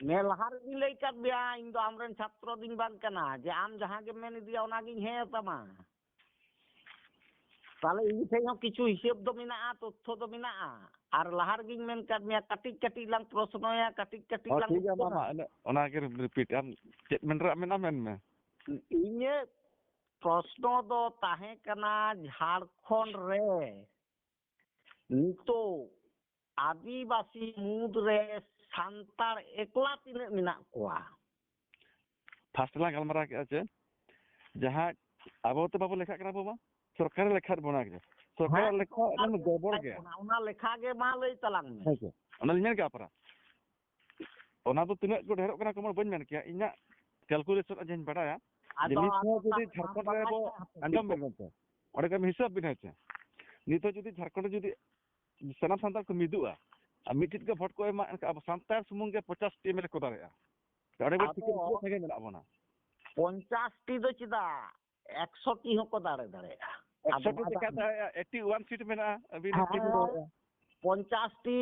নে ᱞᱟᱦᱟ ᱨᱮᱜᱤᱧ ᱞᱟᱹᱭ ᱠᱟᱫ ᱢᱮᱭᱟ ᱤᱧ ᱫᱚ ᱟᱢᱨᱮᱱ ᱪᱷᱟᱛᱨᱚ ᱫᱩᱧ ᱵᱟᱝ ᱠᱟᱱᱟ ᱡᱮ ᱟᱢ ᱡᱟᱦᱟᱸ ᱜᱮᱢ ᱢᱮᱱ ᱤᱫᱤᱭᱟ ᱚᱱᱟᱜᱤᱧ ᱦᱮᱸ ᱛᱟᱢᱟ ᱛᱟᱦᱞᱮ ᱤᱧ ᱴᱷᱮᱱ ᱦᱚᱸ ᱠᱤᱪᱷᱩ ᱦᱤᱥᱟᱹᱵ ᱫᱚ ᱢᱮᱱᱟᱜᱼᱟ ᱛᱚᱛᱛᱷᱚ ᱫᱚ ᱢᱮᱱᱟᱜᱼᱟ ᱟᱨ ᱞᱟᱦᱟ ᱨᱮᱜᱤᱧ ᱢᱮᱱ ᱠᱟᱫ ᱢᱮᱭᱟ ᱠᱟᱹᱴᱤᱡ ᱠᱟᱹᱴᱤᱡ ᱞᱟᱝ ᱯᱨᱚᱥᱱᱚᱭᱟ ᱠᱟᱹᱴᱤᱡ ᱠᱟᱹᱴᱤᱡ ᱞᱟᱝ ᱴᱷᱤᱠ ᱜᱮᱭᱟ ᱢᱟ ᱚᱱᱟ ᱜᱮ ᱨᱤᱯᱤᱴ ᱟᱢ ᱪᱮᱫ ᱢᱮᱱ ᱨᱮᱭᱟᱜ ᱢᱮᱱᱟ ᱢᱮᱱ ᱢᱮ ᱤᱧᱟᱹᱜ ᱯᱨᱚᱥᱱᱚ ᱫᱚ ᱛᱟᱦᱮᱸ ᱠᱟᱱᱟ ঝাড়খᱚᱸᱰ ᱨᱮ ᱱᱤᱛᱚᱜ আদিবাসী মুদ্রে সান্তাড় একলা তিনাᱹᱜ মেনাᱜ ᱠᱚᱣᱟ ফার্স্ট লা গালমারা কে আছে যাহা আবো তো বাবু লেখা করা বাবা সরকার লেখা বনা গে সরকার লেখা মানে গড়বড় গে ᱚᱱᱟ লেখা গে ᱢᱟ ᱞᱟᱹᱭ ᱛᱟᱞᱟᱝ ᱢᱮ ᱦᱮᱸ ᱚᱱᱟ ᱞᱤᱧ ᱢᱮᱱ ᱠᱮᱜᱼᱟ ᱯᱟᱨᱟ ᱚᱱᱟ ᱫᱚ ᱛᱤᱱᱟᱹᱜ ᱠᱚ ᱰᱷᱮᱨᱚᱜ ᱠᱟᱱᱟ ᱠᱚᱢᱚ ᱵᱟᱹᱧ ᱢᱮᱱ ᱠᱮᱭᱟ ᱤᱧᱟᱹᱜ ᱠᱮᱞᱠᱩᱞᱮᱥᱚᱱ ᱡᱮᱧ ᱵᱟᱰᱟᱭᱟ ᱱᱤᱛ ᱦᱚᱸ ᱡᱩᱫᱤ ᱡᱷᱟᱲᱠᱷᱚᱸᱰ ᱨᱮ ᱟᱵᱚ ᱟᱸᱡᱚᱢ ᱵᱮᱱ ᱢᱮᱱᱛᱮ ᱚᱸᱰᱮ ᱜᱮ ᱦᱤᱥᱟᱹᱵ ᱵᱤᱱ ᱦᱮᱸ ᱪᱮ ᱱᱤᱛ ᱦᱚᱸ ᱡᱩᱫᱤ ᱡᱷᱟᱲᱠᱷᱚᱸᱰ ᱡᱩᱫि ᱥᱟᱱᱟᱢ ᱥᱟᱱᱛᱟᱲ ᱠᱚ ᱢᱤᱫᱩᱜᱼᱟ ᱟᱨ ᱢᱤᱫᱴᱤᱡ ᱜᱮ ᱵᱷᱳᱴ ᱠᱚ ᱮᱢᱟ ᱮᱱᱠᱷᱟᱱ ᱟᱵᱚ ᱥᱟᱱᱛᱟᱲ ᱥᱩᱢᱩᱝ ᱜᱮ 50 ᱴᱤ ᱮᱢᱮᱞᱮ ᱠᱚ ᱫᱟᱲᱮᱭᱟᱜᱼᱟ ᱚᱸᱰᱮ ᱵᱚ ᱴᱤᱠᱤᱴ ᱵᱚ ᱥᱟᱸᱜᱮ ᱢᱮᱱᱟᱜ ᱵᱚᱱᱟ 50 ᱴᱤ ᱫᱚ ᱪᱮᱫᱟᱜ 100 ᱴᱤ ᱦᱚᱸᱠᱚ ᱫᱟᱲᱮᱭᱟᱜᱼᱟ 100 ᱴᱤ ᱪᱮᱠᱟ 81 ᱥᱤᱴ ᱢᱮᱱᱟᱜᱼᱟ ᱟᱹᱵᱤᱱ 50 ᱴᱤ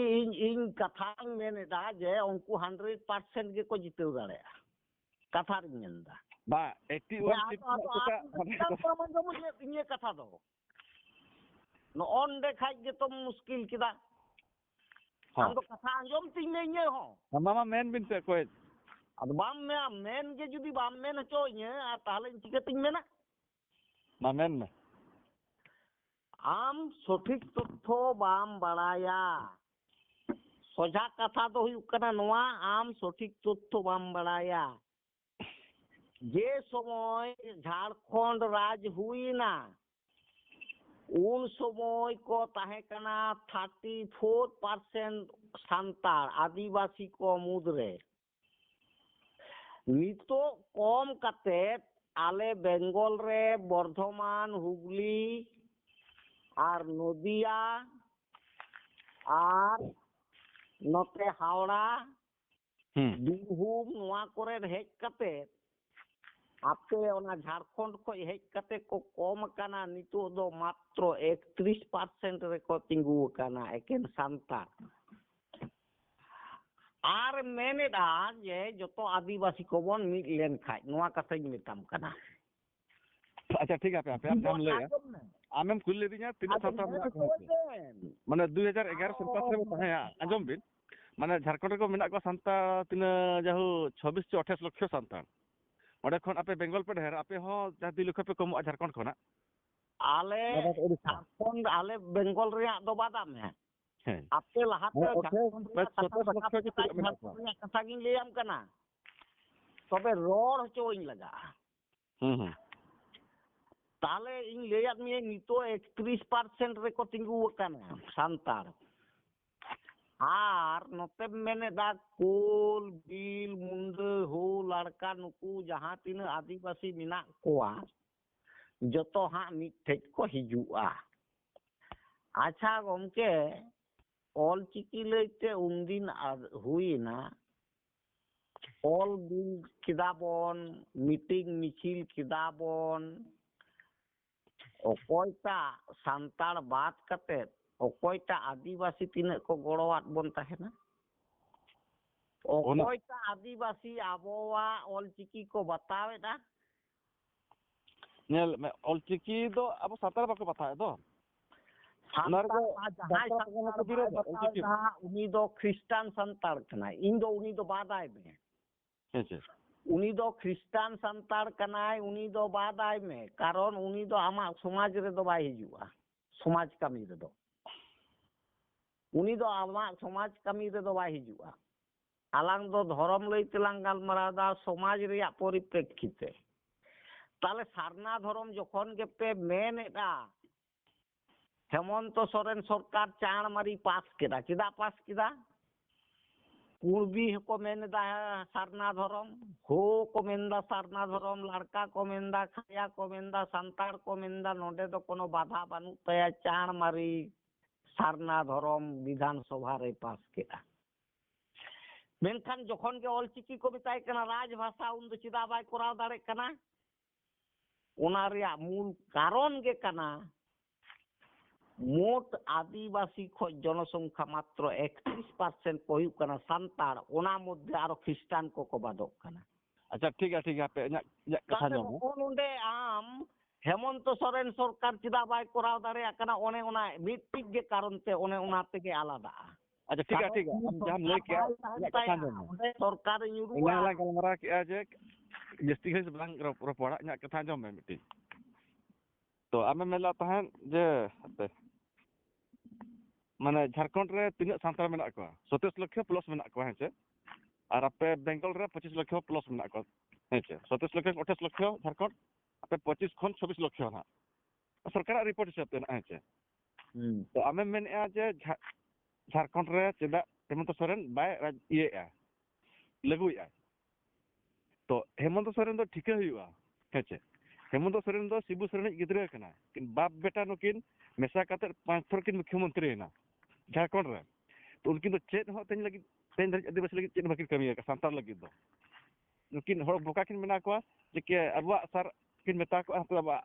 ᱤᱧ ᱠᱟᱛᱷᱟᱧ ᱢᱮᱱᱮᱫᱟ ᱡᱮ ᱩᱱᱠᱩ 100% ᱜᱮᱠᱚ ᱡᱤᱛᱟᱹᱣ ᱫᱟᱲᱮᱭᱟᱜᱼᱟ ᱠᱟᱛᱷᱟ ᱨᱤᱧ ᱢᱮᱱᱫᱟ ᱵᱟ 81 ᱥᱤᱴ ᱤᱧᱟᱹᱜ ᱠᱟᱛᱷᱟ ᱫᱚ ᱱᱚᱜᱼᱚᱱᱰᱮ ᱠᱷᱟᱡ ᱜᱮᱛᱚᱢ ᱢᱩᱥᱠᱤᱞ ᱠᱮᱫᱟ ᱟᱢ ᱫᱚ ᱠᱟᱛᱷᱟ ᱟᱸᱡᱚᱢ ᱛᱤᱧ ᱢᱮ ᱤᱧᱟᱹᱜ ᱦᱚᱸ ᱢᱟᱢᱟ ᱢᱮᱱ ᱵᱤᱱ ᱥᱮ ᱠᱚᱭ ᱟᱫᱚ ᱵᱟᱢ ᱢᱮᱱ ᱜᱮ ᱡᱩᱫᱤ ᱵᱟᱢ ᱢᱮᱱ ᱦᱚᱪᱚᱧᱟ ᱟᱨ ᱛᱟᱦᱞᱮ ᱪᱤᱠᱟᱹᱛᱤᱧ ᱢᱮᱱᱟ ᱢᱟ ᱢᱮᱱ ᱢᱮ ᱟᱢ ᱥᱚᱴᱷᱤᱠ ᱛᱚᱛᱛᱷᱚ ᱵᱟᱢ ᱵᱟᱲᱟᱭᱟ ᱥᱚᱡᱷᱟ ᱠᱟᱛᱷᱟ ᱫᱚ ᱦᱩᱭᱩᱜ ᱠᱟᱱᱟ ᱱᱚᱣᱟ ᱟᱢ ᱥᱚᱴᱷᱤক ᱛᱚᱛᱛᱷᱚ ᱵᱟᱢ ᱵᱟᱲᱟᱭᱟ যে সময় ঝাড়খণ্ড রাজ হুইনা উন সময় কো তাহে কানা 34% সান্তাড় আদিবাসী কো মুদ্রে নিতো কম কাতে আলে বেঙ্গল রে বর্ধমান হুগলি আর নদিয়া আর নতে হাওড়া বীরভূম নোয়া করে হেজ কাতে আপে ওনা ঝাড়খণ্ড কো হেজ কাতে কো কম কানা নিতো দো মাত্র 31% রে কো তিঙ্গু কানা একেন সান্তাড় আর মেনেদা যে যত আদিবাসী কো বন মিট লেন খাই নোয়া কথাই মেতাম কানা আচ্ছা ঠিক আছে আপে আম লয়া আমেম কুল লেদিনা তিন সান্তাড় মানে 2011 সেন্সাস রে তাহেয়া আঞ্জম বিন মানে ঝাড়খণ্ড কো মেনা কো সান্তাড় তিনা যাহু 26 से 28 লক্ষ সান্তাড় ওডে খন আপে বেঙ্গল পে ঢের আপে হ যা 2 লক্ষ পে কম ঝাড়খণ্ড খনা আলে ঝাড়খণ্ড আলে বেঙ্গল রিয়া দো বাদাম হ্যাঁ আপে লাহাতে কথা গিন লেয়াম কানা তবে রড় হচোইন লাগা তাহলে ইন লেয়াত মিয়ে নিতো 31% রে কো তিঙ্গু কানা সান্তাড় আর নতে মেনে দা কোল বিল মুন্ডে হো লড়কা নুকু जहां তিন আদিবাসী মিনা কোয়া যত হা মিঠেক কো হিজুয়া আচ্ছা গমকে অল চিকি লইতে উনদিন হুইনা অল বিল কিদাবন মিটিং মিছিল কিদাবন অকয়টা সান্তাড় বাদ কাতে অকয়টা আদিবাসী তিনে কো গড়ওয়াত বন তাহেনা অকয়টা আদিবাসী আবওয়া অল চিকি কো বাতাওয়েদা ᱧᱮᱞ ᱢᱮ ᱚᱞᱪᱤᱠᱤ ᱫᱚ ᱟᱵᱚ ᱥᱟᱱᱛᱟᱲ ᱵᱟᱠᱚ ᱵᱟᱛᱟᱣᱮᱫ ᱫᱚ ᱚᱱᱟ ᱨᱮᱫᱚ ᱡᱟᱦᱟᱸᱭ ᱥᱟᱱᱛᱟᱲ ᱥᱟᱱᱛᱟᱲ ᱠᱚ ᱵᱤᱨᱳᱫᱟ ᱵᱟᱭ ᱚᱞᱪᱤᱠᱤ ᱵᱟᱛᱟᱣᱮᱫᱟ ᱩᱱᱤ ᱫᱚ ᱠᱷᱨᱤᱥᱴᱟᱱ ᱥᱟᱱᱛᱟᱲ ᱠᱟᱱᱟᱭ ᱤᱧ ᱫᱚ ᱩᱱᱤ ᱫᱚ ᱵᱟᱫᱟᱭ ᱢᱮ ᱦᱮᱸᱥᱮ उनी दो ख्रिस्टान संताड़ कनाय उनी दो बादाय में कारण उनी दो आमा समाज रे दो बाय हिजुआ समाज कमी रे दो उनी दो आमा समाज कमी रे दो बाय हिजुआ आलांग दो धर्म लई तेलांग गालमारादा समाज रे परिप्रेक्षिते ताले सारना धर्म जखन के पे मेन एटा हेमंत सोरेन सरकार चाण मारी पास केदा चिदा पास केदा पूर्वी को मेनदा सारना धर्म हो को मेनदा सारना धर्म लड़का को मेनदा खाया को मेनदा संताड़ को मेनदा नोडे दो कोनो बाधा बानु तया चाण मारी सारना धर्म विधान सभा रे पास केदा मेनखान जखन के ऑलचिकी को बिताय कना राजभाषा उन दो चिदा बाय कराव दाड़े कना ओना रिया मूल कारण गे कना मोट आदिवासी खो जनसंख्या मात्र 31% को हुई कना संताड़ ओना मध्य आरो ख्रिस्टान को बादक कना अच्छा ठीक है पे कथा जो नोंडे आम हेमंत सोरेन सरकार चिदा बाय कराव दाड़े कना ओने ओना मिट्टिक गे कारण ते ओने ओना तेगे आलादा अच्छा ठीक है हम जहां लय के कथा जो सरकार यूरुआ इना गलमरा के जे जस्ती है बलांग रोपड़ा nya कथा जो में मिट्टी तो आमे मेला तहन जे माने झारखंड रे तिना सांतार मेना को 27 लाख प्लस मेना को हेचे और आपे बेंगल रे 25 लाख प्लस मेना को हेचे 27 लाख 28 लाख झारखंड आपे 25 खन 26 लाख ना सरकार रिपोर्ट हिसाब ते ना हेचे तो आमे मेनया जे झारखंड रे चेदा हेमंत सोरेन बाय ये लगुया तो हेमंत सोरेन दो ठीक हुआ हेचे हेमंत सोरेन दो शिबू सोरेन गिद्रा कना किन बाप बेटा नुकिन मेसा काते 5 थर किन मुख्यमंत्री ना झारखंड रे तो उनकिन दो चेत हो तेन लगी तेन आदिवासी लगी चेत बाकी कमी का सांतार लगी दो नुकिन हर बोका किन मेना को जे के अबवा सर किन मेता को अबवा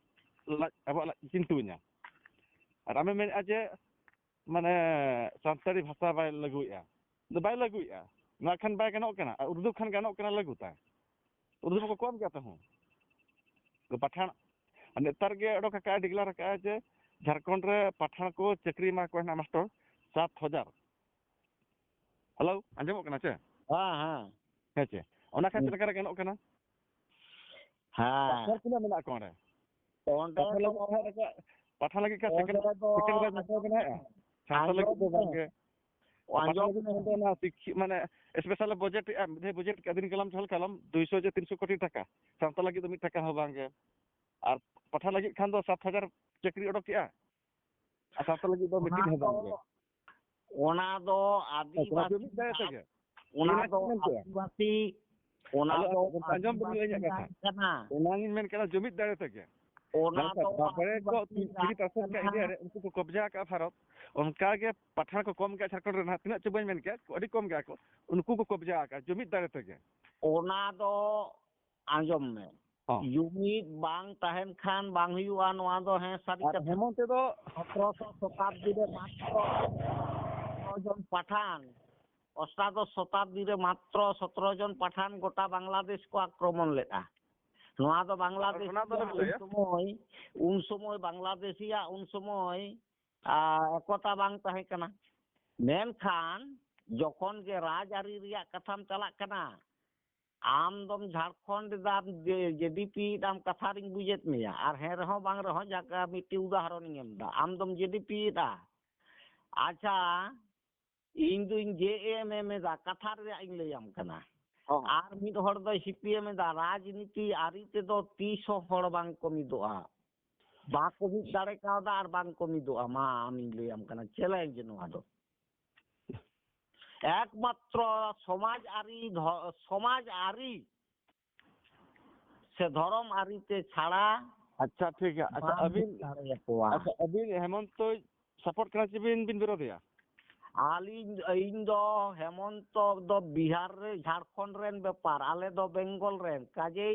चिंतु냐 और आमे मेन आजे माने सांतारी भाषा बाय लगुया दो बाय लगुया ना खान बाय गनो कना उर्दू खान गनो कना लगुता उर्दू को कम गया हूं तो पठान नेतार के ओडो का डिक्लेयर का जे झारखंड रे पठान को चक्री मा को ना मास्टर 7000 हेलो अंजम कना छे हां हां हेचे ओना खातिर लगा गनो कना हां सर किना मेना कोन रे ओंडे पठान लगे का सेकंड राज मास्टर बना है सांता लगे दो बार के ना शिक्षी माने स्पेशल बजट बजट के दिन कलम चल कलम 200 जे 300 कोटी टाका सांता लगे तो 1 टाका हो बांगे और पठा लगे खान दो 7000 चक्री ओडो किया सांता लगे दो मीटिंग हो बांगे ओना दो आदिवासी ओना दो आदिवासी ओना दो अंजम बदल कथा कना ओना मेन कना जुमित दाड़े तक ओना दो बड़े को 3% का इंडिया रे उनको को कब्जा का भारत उनका के पठान को कम के झारखंड रे तिना चबई मेन के अडी कम गया को उनको को कब्जा का जुमित दाड़े तक ओना दो आंजम में यूनिट बांग तहन खान बांग हुआ नवा दो है सारी कथा हेमंत दो 1700 शताब्दी रे मात्र जन पठान अष्टादश शताब्दी रे मात्र 17 जन पठान गोटा बांग्लादेश को आक्रमण लेता नवा दो बांग्लादेश उन समय बांग्लादेशिया उन समय एकता बांग तहे कना मेन खान जखन के राजआरी रिया कथाम चला कना आम दम झारखंड दाम जेडीपी दाम कथा रिंग बुझेत मिया आर हे रहो बांग रहो जाका मिट्टी उदाहरण एम दा आम दम जेडीपी दा अच्छा इन दो जेएमएम दा कथा रे इन लेयाम कना आर मिद हर दो सीपीएम दा राजनीति आरी ते दो 300 हड़ बांग को मिदोआ बा को भी दाड़े का दा आर बांग को मिदोआ मा आमी लेयाम कना चैलेंज नवा दो एकमात्र समाज आरी से धर्म आरी ते छाड़ा अच्छा ठीक है अच्छा अभी हेमंत तो सपोर्ट करा चिबिन बिन विरोधिया आलिन इन दो हेमंत दो बिहार रे झारखंड रेन व्यापार आले दो बेंगल रेन काजे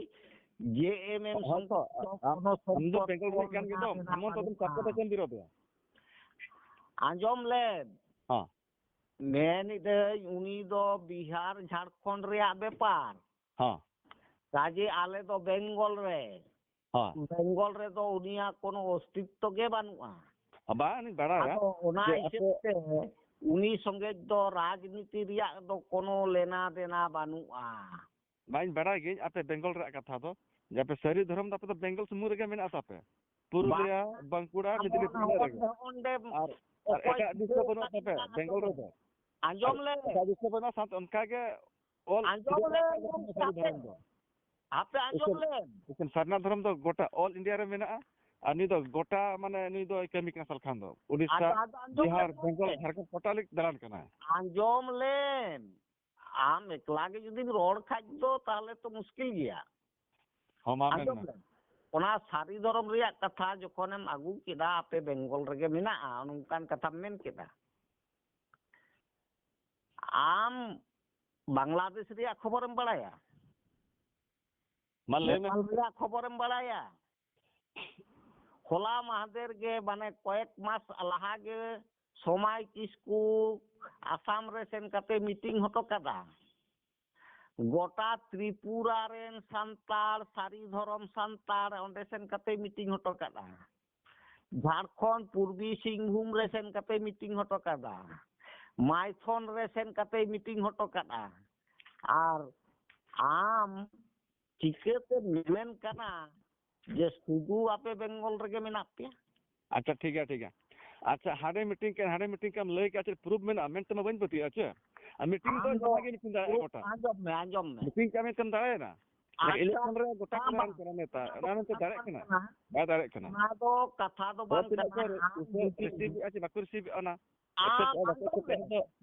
जेएमएम तो हम दो बेंगल रे कान गिदो हेमंत तुम सपोर्ट करें विरोधिया आंजम ले हां मेन दे उनी दो बिहार झारखंड रे व्यापार हां काजे आले दो बेंगल रे ᱦᱚᱸ ᱵᱮᱝᱜᱚᱞ ᱨᱮᱫᱚ ᱩᱱᱤᱭᱟᱜ ᱠᱳᱱᱳ ᱚᱥᱛᱤᱛᱛᱚ ᱜᱮ ᱵᱟᱹᱱᱩᱜᱼᱟ ᱵᱟᱝ ᱵᱟᱲᱟᱭᱟ ᱟᱫᱚ ᱚᱱᱟ ᱡᱮ ᱦᱤᱥᱟᱹᱵ ᱛᱮ ᱩᱱᱤ ᱥᱚᱸᱜᱮ ᱫᱚ ᱨᱟᱡᱽᱱᱤᱛᱤ ᱨᱮᱭᱟᱜ ᱫᱚ ᱠᱳᱱᱳ ᱞᱮᱱᱟ দেনা ᱵᱟᱹᱱᱩᱜᱼᱟ ᱵᱟᱹᱧ ᱵᱟᱲᱟᱭ ᱜᱤᱧ ᱟᱯᱮ ᱵᱮᱝᱜᱚᱞ ᱨᱮᱭᱟᱜ ᱠᱟᱛᱷᱟ ᱫᱚ ᱡᱮ ᱟᱯᱮ ᱥᱟᱹᱨᱤ ᱫᱷᱚᱨᱚᱢ ᱫᱚ ᱟᱯᱮ ᱫᱚ ᱵᱮᱝᱜᱚᱞ ᱥᱩᱢᱩᱝ ᱨᱮᱜᱮ ᱢᱮᱱᱟᱜ ᱛᱟᱯᱮ ᱯᱩᱨᱩᱞᱤᱭᱟ ᱵᱟᱸᱠᱩᱲᱟ ᱢᱮᱫᱽᱱᱤᱯᱩᱨ ᱨᱮᱜᱮ ᱟᱨ ᱮᱴᱟᱜ ᱫᱤᱥᱚᱢ ᱵᱟᱹᱱᱩᱜ ᱛᱟᱯᱮ ᱵᱮᱝᱜᱚᱞ ᱨᱮᱫᱚ ᱟᱸᱡᱚᱢ ᱞᱮ ᱮᱴᱟᱜ ᱫᱤᱥᱚᱢ ᱵᱟᱹᱱᱩᱜᱼᱟ ᱥᱟᱶᱛᱮ ᱚᱱᱠᱟᱜᱮ ᱚᱞ ᱟᱸᱡᱚᱢ ᱞᱮ ᱥᱟᱹᱨᱤ ᱫᱷᱚᱨᱚᱢ ᱫᱚ ᱟᱯᱮ ᱟᱸᱡᱚᱢ ᱞᱮ ᱮᱠᱷᱟᱱ ᱥᱟᱨᱱᱟ ᱫᱷᱚᱨᱚᱢ ᱫᱚ ᱜᱚᱴᱟ ᱚᱞ ᱤᱱᱰᱤᱭᱟ ᱨᱮ ᱢᱮᱱᱟᱜᱼᱟ ᱟᱨ ᱱᱩᱭ ᱫᱚ ᱜᱚᱴᱟ ᱢᱟᱱᱮ ᱱᱩᱭ ᱫᱚ ᱠᱟᱹᱢᱤ ᱠᱟᱱᱟ ᱥᱟᱞᱠᱷᱟᱱ ᱫᱚ ᱩᱲᱤᱥᱥᱟ ᱵᱤᱦᱟᱨ ᱵᱮᱝᱜᱚᱞ ᱡᱷᱟᱲᱠᱷᱚᱸᱰ ᱴᱳᱴᱟᱞᱤ ᱫᱟᱬᱟᱱ ᱠᱟᱱᱟ ᱟᱸᱡᱚᱢ ᱞᱮᱢ ᱟᱢ ᱮᱠᱞᱟ ᱜᱮ ᱡᱩᱫᱤᱢ ᱨᱚᱲ ᱠᱷᱟᱡ ᱫᱚ ᱛᱟᱦᱞᱮ ᱛᱚ ᱢᱩᱥᱠᱤᱞ ᱜᱮᱭᱟ ᱦᱚᱸ ᱢᱟ ᱢᱮᱱ ᱟᱸᱡᱚᱢ ᱢᱮ ᱞᱮᱢ ᱚᱱᱟ ᱥᱟᱹᱨᱤ ᱫᱷᱚᱨᱚᱢ ᱨᱮᱭᱟᱜ ᱠᱟᱛᱷᱟ ᱡᱚᱠᱷᱚᱱᱮᱢ ᱟᱹᱜᱩ ᱠᱮᱫᱟ ᱟᱯᱮ ᱵᱮᱝᱜᱚᱞ ᱨᱮᱜᱮ ᱢᱮᱱᱟᱜᱼᱟ ᱱᱚᱝᱠᱟᱱ ᱠᱟᱛᱷᱟᱢ ᱢᱮᱱ ᱠᱮᱫᱟ ᱟᱢ ᱵᱟᱝᱞᱟᱫᱮশ ᱨᱮᱭᱟᱜ ᱠᱷᱚᱵᱚᱨᱮᱢ ᱵᱟᱲᱟᱭᱟ ᱢᱟ ᱞᱟᱹᱭ ᱢᱮ নেপাল ᱨᱮᱭᱟᱜ ᱠᱷᱚᱵᱚᱨᱮᱢ ᱵᱟᱲᱟᱭᱟ ᱦᱚᱞᱟ মাহাদের গে মানে কয়েক মাস লাহা গে সময় কিসকু আসাম রে সেন কাতে মিটিং হতো কাদা গোটা ত্রিপুরা রেন সান্তাল সারি ধরম সান্তাল অন্ডে সেন কাতে মিটিং হতো কাদা ঝাড়খণ্ড পূর্বী সিংভূম রে সেন কাতে মিটিং হতো কাদা মাইথন রে সেন কাতে মিটিং হতো কাদা আর আম চিকাতে মেমেন কানা যে শুধু আপে বেঙ্গল রেগে মেনাক পেয়া अच्छा ठीक है अच्छा हाडे मीटिंग के हम लय के अच्छा प्रूफ में मेन तो बन पती अच्छा मीटिंग तो जहां के मीटिंग दाड़ा गोटा आंजम में मीटिंग का में कम दाड़ा ना इलेक्शन रे गोटा को रान करना नेता रान तो दाड़ा कना बा दाड़ा कना ना तो कथा तो बान कना उसे अच्छा बाकुर सी ना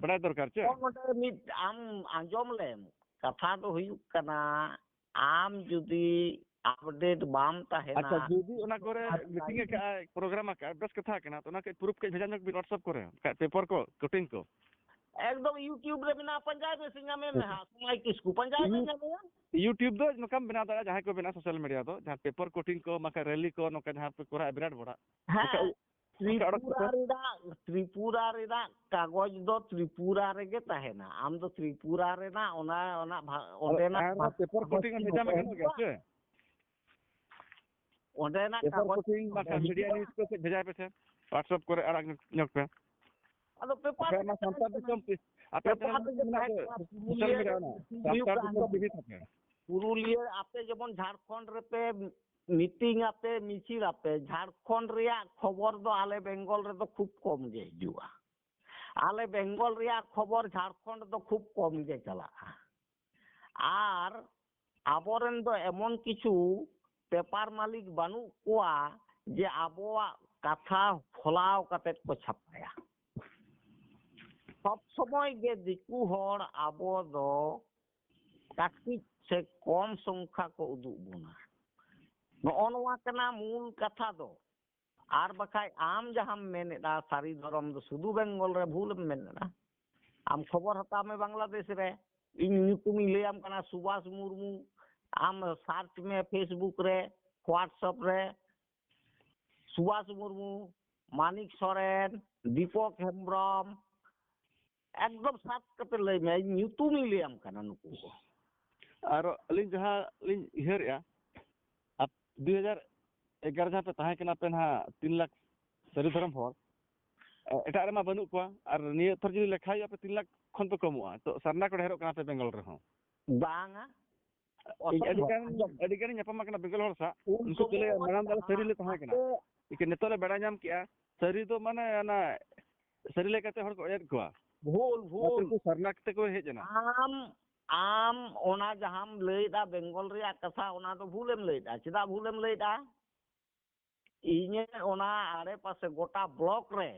बड़ा दरकार छे आम आंजम लेम कथा तो हुयुक कना आम जुदी अपडेट बाम ताहेना अच्छा जुदी ओना करे मीटिंग का प्रोग्राम का बस कथा कना तो ना के प्रूफ के भेजा नक भी व्हाट्सएप करे पेपर को कटिंग को एकदम यूट्यूब रे बिना पंजाब में सिंगा में हा समय किसको पंजाब में ना यूट्यूब दो नकम बना दाड़ा जहां को बना सोशल मीडिया दो जहां पेपर कटिंग को मका रैली को नका जहां पे कोरा विराट बड़ा हां त्रिपुरा रेदा कागज दो त्रिपुरा रेगे ताहेना आम दो त्रिपुरा रेना ओना ओंडेना पेपर कटिंग भेजा में गनो गया ओंडेना पेपर कटिंग मका मीडिया न्यूज़ को से भेजा पे थे व्हाट्सएप करे अड़क नक पे अदो पेपर मा संता दिसम आपे सोशल मीडिया ना संता दिसम टीवी থাকে পুরুলিয়া আপে যেমন ঝাড়খণ্ড রেতে মিটিং আপে মিছিল আপে ঝাড়খণ্ড রিয়া খবর দো আলে বেঙ্গল রে তো খুব কম গে হিজুয়া আলে বেঙ্গল রিয়া খবর ঝাড়খণ্ড তো খুব কম গে চালা আর আবরেন তো এমন কিছু পেপার মালিক বানু কোয়া যে আবওয়া কথা ফলাও কাতে কো ছাপায়া সব সময় গে দিকু হড় আবো দো কাটি से कम संख्या को उदुग बोना नोआ कना मूल कथा दो आर बखाय आम जहां मेनेदा सारी धर्म दो सुदु बेंगल रे भूल मेनेदा आम खबर हता में बांग्लादेश रे इन ᱧᱩᱛᱩᱢ लेम कना सुभाष मुर्मू आम सर्च में फेसबुक रे व्हाट्सएप रे सुभाष मुर्मू मानिक सोरेन दीपक हेम्ब्रम एकदम साथ कते लय में ᱧᱩᱛᱩᱢ लेम कना नुकु को और अलिन जहां लिन इहर आप 2011 जहां पे ताहे कना पे ना 3 लाख सरी धर्म हर एटा रे मा बनु को और निय थर जि लेखाय पे 3 लाख खन पे कमुआ तो सरना को ढेरो कना पे बेंगल रे हो बांगा अडिगन ᱧᱟᱯᱟᱢ कना बेंगल हर सा उनको तले मनाम दाल सरी ले ताहे कना इके नेतले बेड़ा ᱧᱟᱢ किया सरी तो माने ना सरी ले कते हर को एड कोआ भूल सरना कते को हे जना आम ओना जहां लैदा बेंगल रे कथा ओना तो भूलेम लैदा चिदा भूलेम लैदा इने ओना आड़े पासे गोटा ब्लॉक रे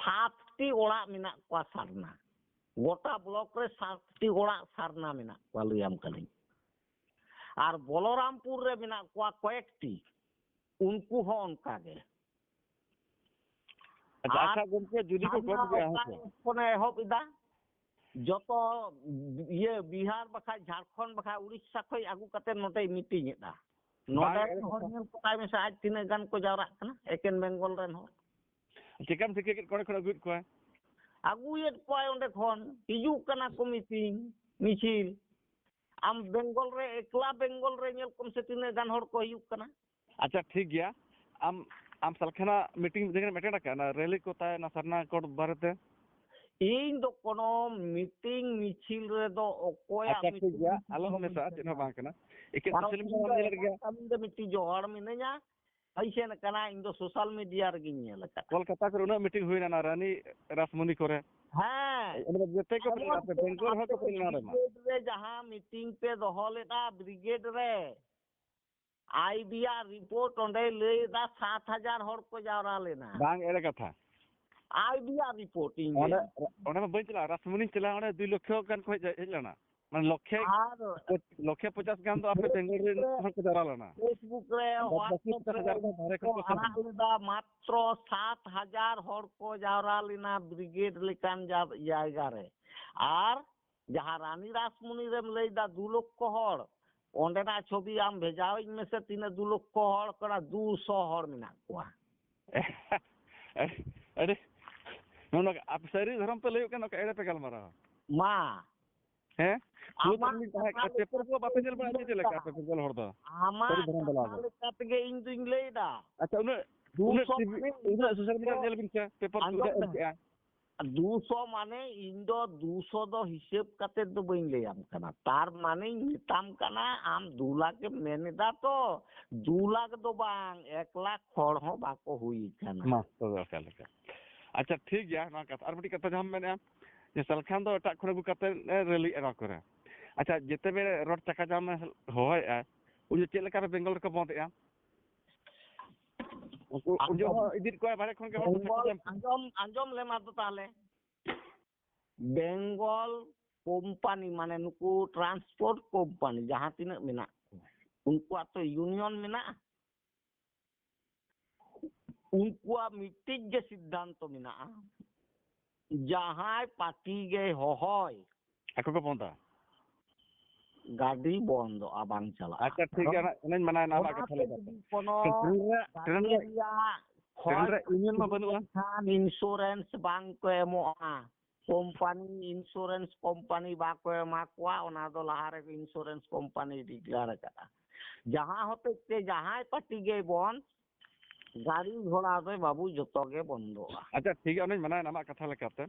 7टी ओड़ा मिना को सारना गोटा ब्लॉक रे 7टी ओड़ा सारना मिना को लैम कनी आर बलरामपुर रे मिना को कयेकटी उनको हो उनका गे अच्छा गमके जुदी को कम गया है कोने होबिदा जतो ये बिहार बखा झारखंड बखा उड़ीसा खय आगु कते नोटे मीटिंग एदा नोटे होनेल पताय में से आज तीन गान को जावरा कना एकेन बेंगल रेन हो चिकन टिकेट कोने खण गुड को आगु ये कोय ओंडे खन हिजु कना को meeting मिছিল am Bengal re ekla Bengal re nyel kom se tine gan hor ko huyuk kana. अच्छा ठीक गया am salkhana meeting dengan meeting aka na rally ko ta na sarna code barate ᱤᱧ ᱫᱚ ᱠᱳᱱᱳ ᱢᱤᱴᱤᱝ ᱢᱤᱪᱷᱤᱞ ᱨᱮᱫᱚ ᱚᱠᱚᱭᱟᱜ अच्छा ठीक गया ᱟᱞᱚ ᱢᱮᱥᱟ ᱪᱮᱫ ᱦᱚᱸ ᱵᱟᱝ ᱠᱟᱱᱟ ᱮᱠᱮᱱ ᱥᱳᱥᱟᱞ ᱢᱤᱰᱤया ᱨᱮ ᱧᱮᱞ ᱜᱮᱭᱟ ᱤᱧ ᱫᱚ ᱢᱤᱫᱴᱤᱡ ᱦᱚᱲ ᱢᱤᱱᱟᱹᱧᱟ ᱟᱭᱥᱮᱱ ᱠᱟᱱᱟ ᱤᱧ ᱫᱚ ᱥᱳᱥᱟᱞ ᱢᱤᱰᱤᱭᱟ ᱨᱮᱜᱤᱧ ᱧᱮᱞ ᱟᱠᱟᱫᱟ कोलकाता करे उन्हें मीटिंग हुई ना रानी रासमुनी करे ᱦᱮᱸ उन्हें जते को अपने बेंगलोर हो को ना रे ब्रिगेड रे जहां मीटिंग पे दहो लेदा ब्रिगेड रे आईबिया रिपोर्ट ओंडे लेदा 7000 हर को जावरा लेना बांग एरे कथा आईबिया रिपोर्ट इन ओने में बई चला रासमुनी चला ओने 2 लाख गान को हेलाना मान लक्ष्य 50 गान तो आपने बेंगलोर रे हर को जावरा लेना फेसबुक रे व्हाट्सएप रे मात्र 7000 हर को जावरा लेना ब्रिगेड लेकान जायगा रे आर जहां रानी रासमुनी रेम लेदा 2 लाख हर ओंडेना छवि आम भेजाओ इनमें से 2 लाख हर करा 200 हर मिना कोआ अरे नोनो आप सरी धर्म पे लेयो के एड़े पे गलमारा मा हैं पेपर को बापे जल बड़ा चले का पे जल हर दो आमा कत गे इन दुइन लेदा अच्छा उन सोशल मीडिया जल बिन पेपर को 200 माने इन दो 200 दो हिसाब कते दो बइन लेयाम कना तार माने मिताम कना आम 2 लाख मेनेदा तो 2 लाख दो बांग 1 लाख खड़ हो बाको हुई कना मास्टर का अच्छा ठीक गया ना कथा आर बटी कथा हम मेने जे सलखान दो एटा खरे कते रैली एरा करे अच्छा जेते बे रोड चका जाम होय आ उजे चेल लेका बेंगल रे को बंद आ उजे इदित को बारे खन के अंजम ले मा तो ताले बेंगल कोम्पानी माने नुकु ट्रांसपोर्ट कोम्पानी जहां तिना मेना उनको तो यूनियन मेना उनको मिटिंग के सिद्धांत मेना जहां पार्टी गे होय ako ko ponda गाड़ी बंद आबांग चला अच्छा ठीक है ना मना ना का थले कोनो ट्रेन रे यूनियन मा बनुआ खान इंश्योरेंस बैंक को एमोआ कोम्पानी इंश्योरेंस कोम्पानी बा को एमा कोआ ओना दो लहारे इंश्योरेंस कोम्पानी डिक्लेयर करा जहां होते ते जहां पार्टी गे बंद गाड़ी घोड़ा तो बाबू जतो गे बंदोआ अच्छा ठीक है ओने मना ना कथा लेकाते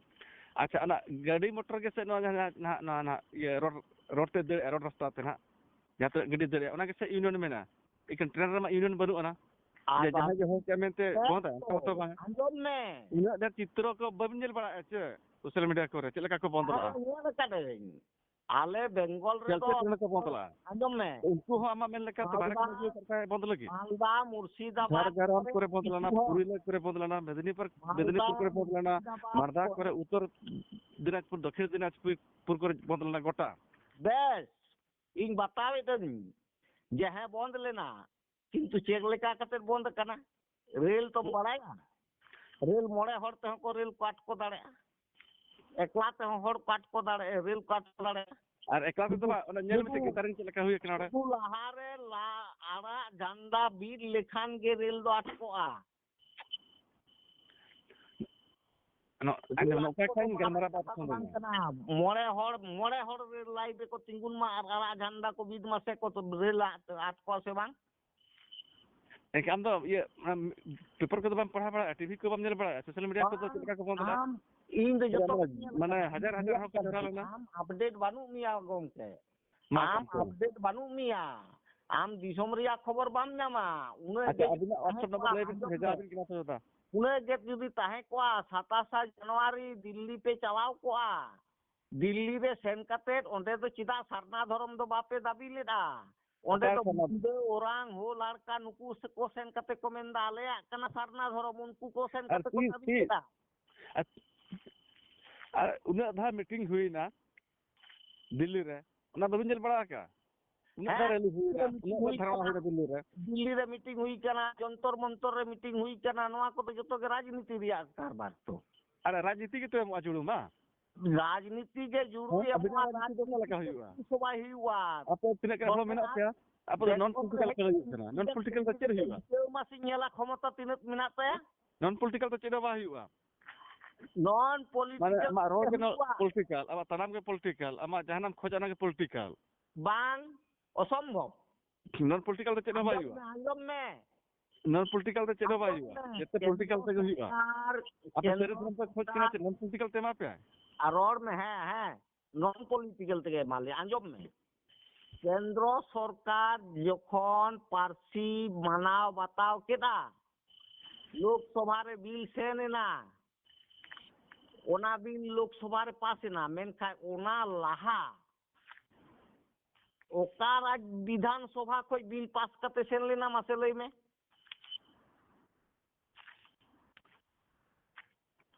अच्छा अना गाड़ी मोटर के से ना ये रोड ते रोड रास्ता ते ना जहां गाड़ी दे ओना के से यूनियन मेना इकन ट्रेन रे यूनियन बनुआ ना जे जहां जे हो के मेनते बहुत है तो बा अंजम में इना दे चित्र को बबनेल बड़ा है सोशल मीडिया को रे चलका को बंदला आले बेंगल रे तो बंदला अंजम में उनको हो आमा मेन लेका तो बारे को जो सरकार बंद लगी मालदा मुर्शिदाबाद घर करे बंदला ना पुरीला करे बंदला ना मेदिनीपुर करे बंदला ना मारदा करे उत्तर दिनाजपुर दक्षिण दिनाजपुर करे बंदला ना गोटा बेस इन बतावे तो जहां बंद लेना किंतु चेक लेका कते बंद कना रेल तो बड़ाया रेल मोड़े हर ते को रेल काट को दाड़े एकला ते हर काट को दाड़े रेल काट को दाड़े और एकला तो ओना नेल मिटे के तारिन चलका हुई कना रे लहारे ला आड़ा झंडा बीर लेखान के रेल दो अटकोआ नो अने नो का खाइन गलमरा बात सुन मोड़े हर रेल लाइन को तिंगुन मा आड़ा झंडा को बीद मा से को तो रेल अटको से बांग एक आम दो ये पेपर को तो बम पढ़ा बड़ा टीवी को बम नेल बड़ा सोशल मीडिया को तो चलका को बंद आम इन दो जतो माने हजार हो को धरा लेना आम अपडेट बानु मिया गोमके आम अपडेट बानु मिया आम दिसोम रिया खबर बाम नामा उने अच्छा अभी ऑप्शन नंबर ले भी भेजा बिन किना तो उने जे जुदी ताहे कोआ 27 जनवरी दिल्ली पे चलाव कोआ दिल्ली रे सेन काते ओंडे तो चिदा सरना धरम दो बापे दाबी लेदा ओंडे तो बुदे ओरांग हो लड़का नुकु से को सेन काते को मेंदा आले कना सरना धरम उनको को सेन काते को दाबी लेदा उन्हें आधा मीटिंग हुई ना दिल्ली रे उना बबिन जल बड़ा का उन्हें रैली हुई ना उन्हें धरवा हुई दिल्ली रे मीटिंग हुई कना जंतर मंतर रे मीटिंग हुई कना नवा को तो जतो के राजनीति रिया कारबार तो अरे राजनीति के तो आजुड़ू मा राजनीति के जुड़ू अभी राजनीति तो लगा हुआ सभा हुआ आपे तिने के हो मेना क्या आप नॉन पॉलिटिकल के हुआ नॉन पॉलिटिकल तो चेर हुआ मासी नेला क्षमता तिने मेना पे नॉन पॉलिटिकल तो चेर बा हुआ नॉन पॉलिटिकल माने रोड के पॉलिटिकल अब तनाम के पॉलिटिकल अमा जहानम खोजना के पॉलिटिकल bang অসম্ভব নন পলিটিক্যাল তে চেনা বাই হুয়া আঞ্জম মে নন পলিটিক্যাল তে চেনা বাই হুয়া যেতে পলিটিক্যাল তে হুয়া আপনি সেরে ধরন পে খোঁজ কিনা নন পলিটিক্যাল তে মাপে আর রড মে হ্যাঁ হ্যাঁ নন পলিটিক্যাল থেকে মালে আঞ্জম মে কেন্দ্র সরকার যখন পার্সি মানাও বাতাও কেদা লোকসভারে বিল সেন না ওনা বিল লোকসভারে পাস না মেনখান ওনা লাহা ওকা রাজ বিধানসভা খই বিল পাস করতে সেন লেনা মাসে লই মে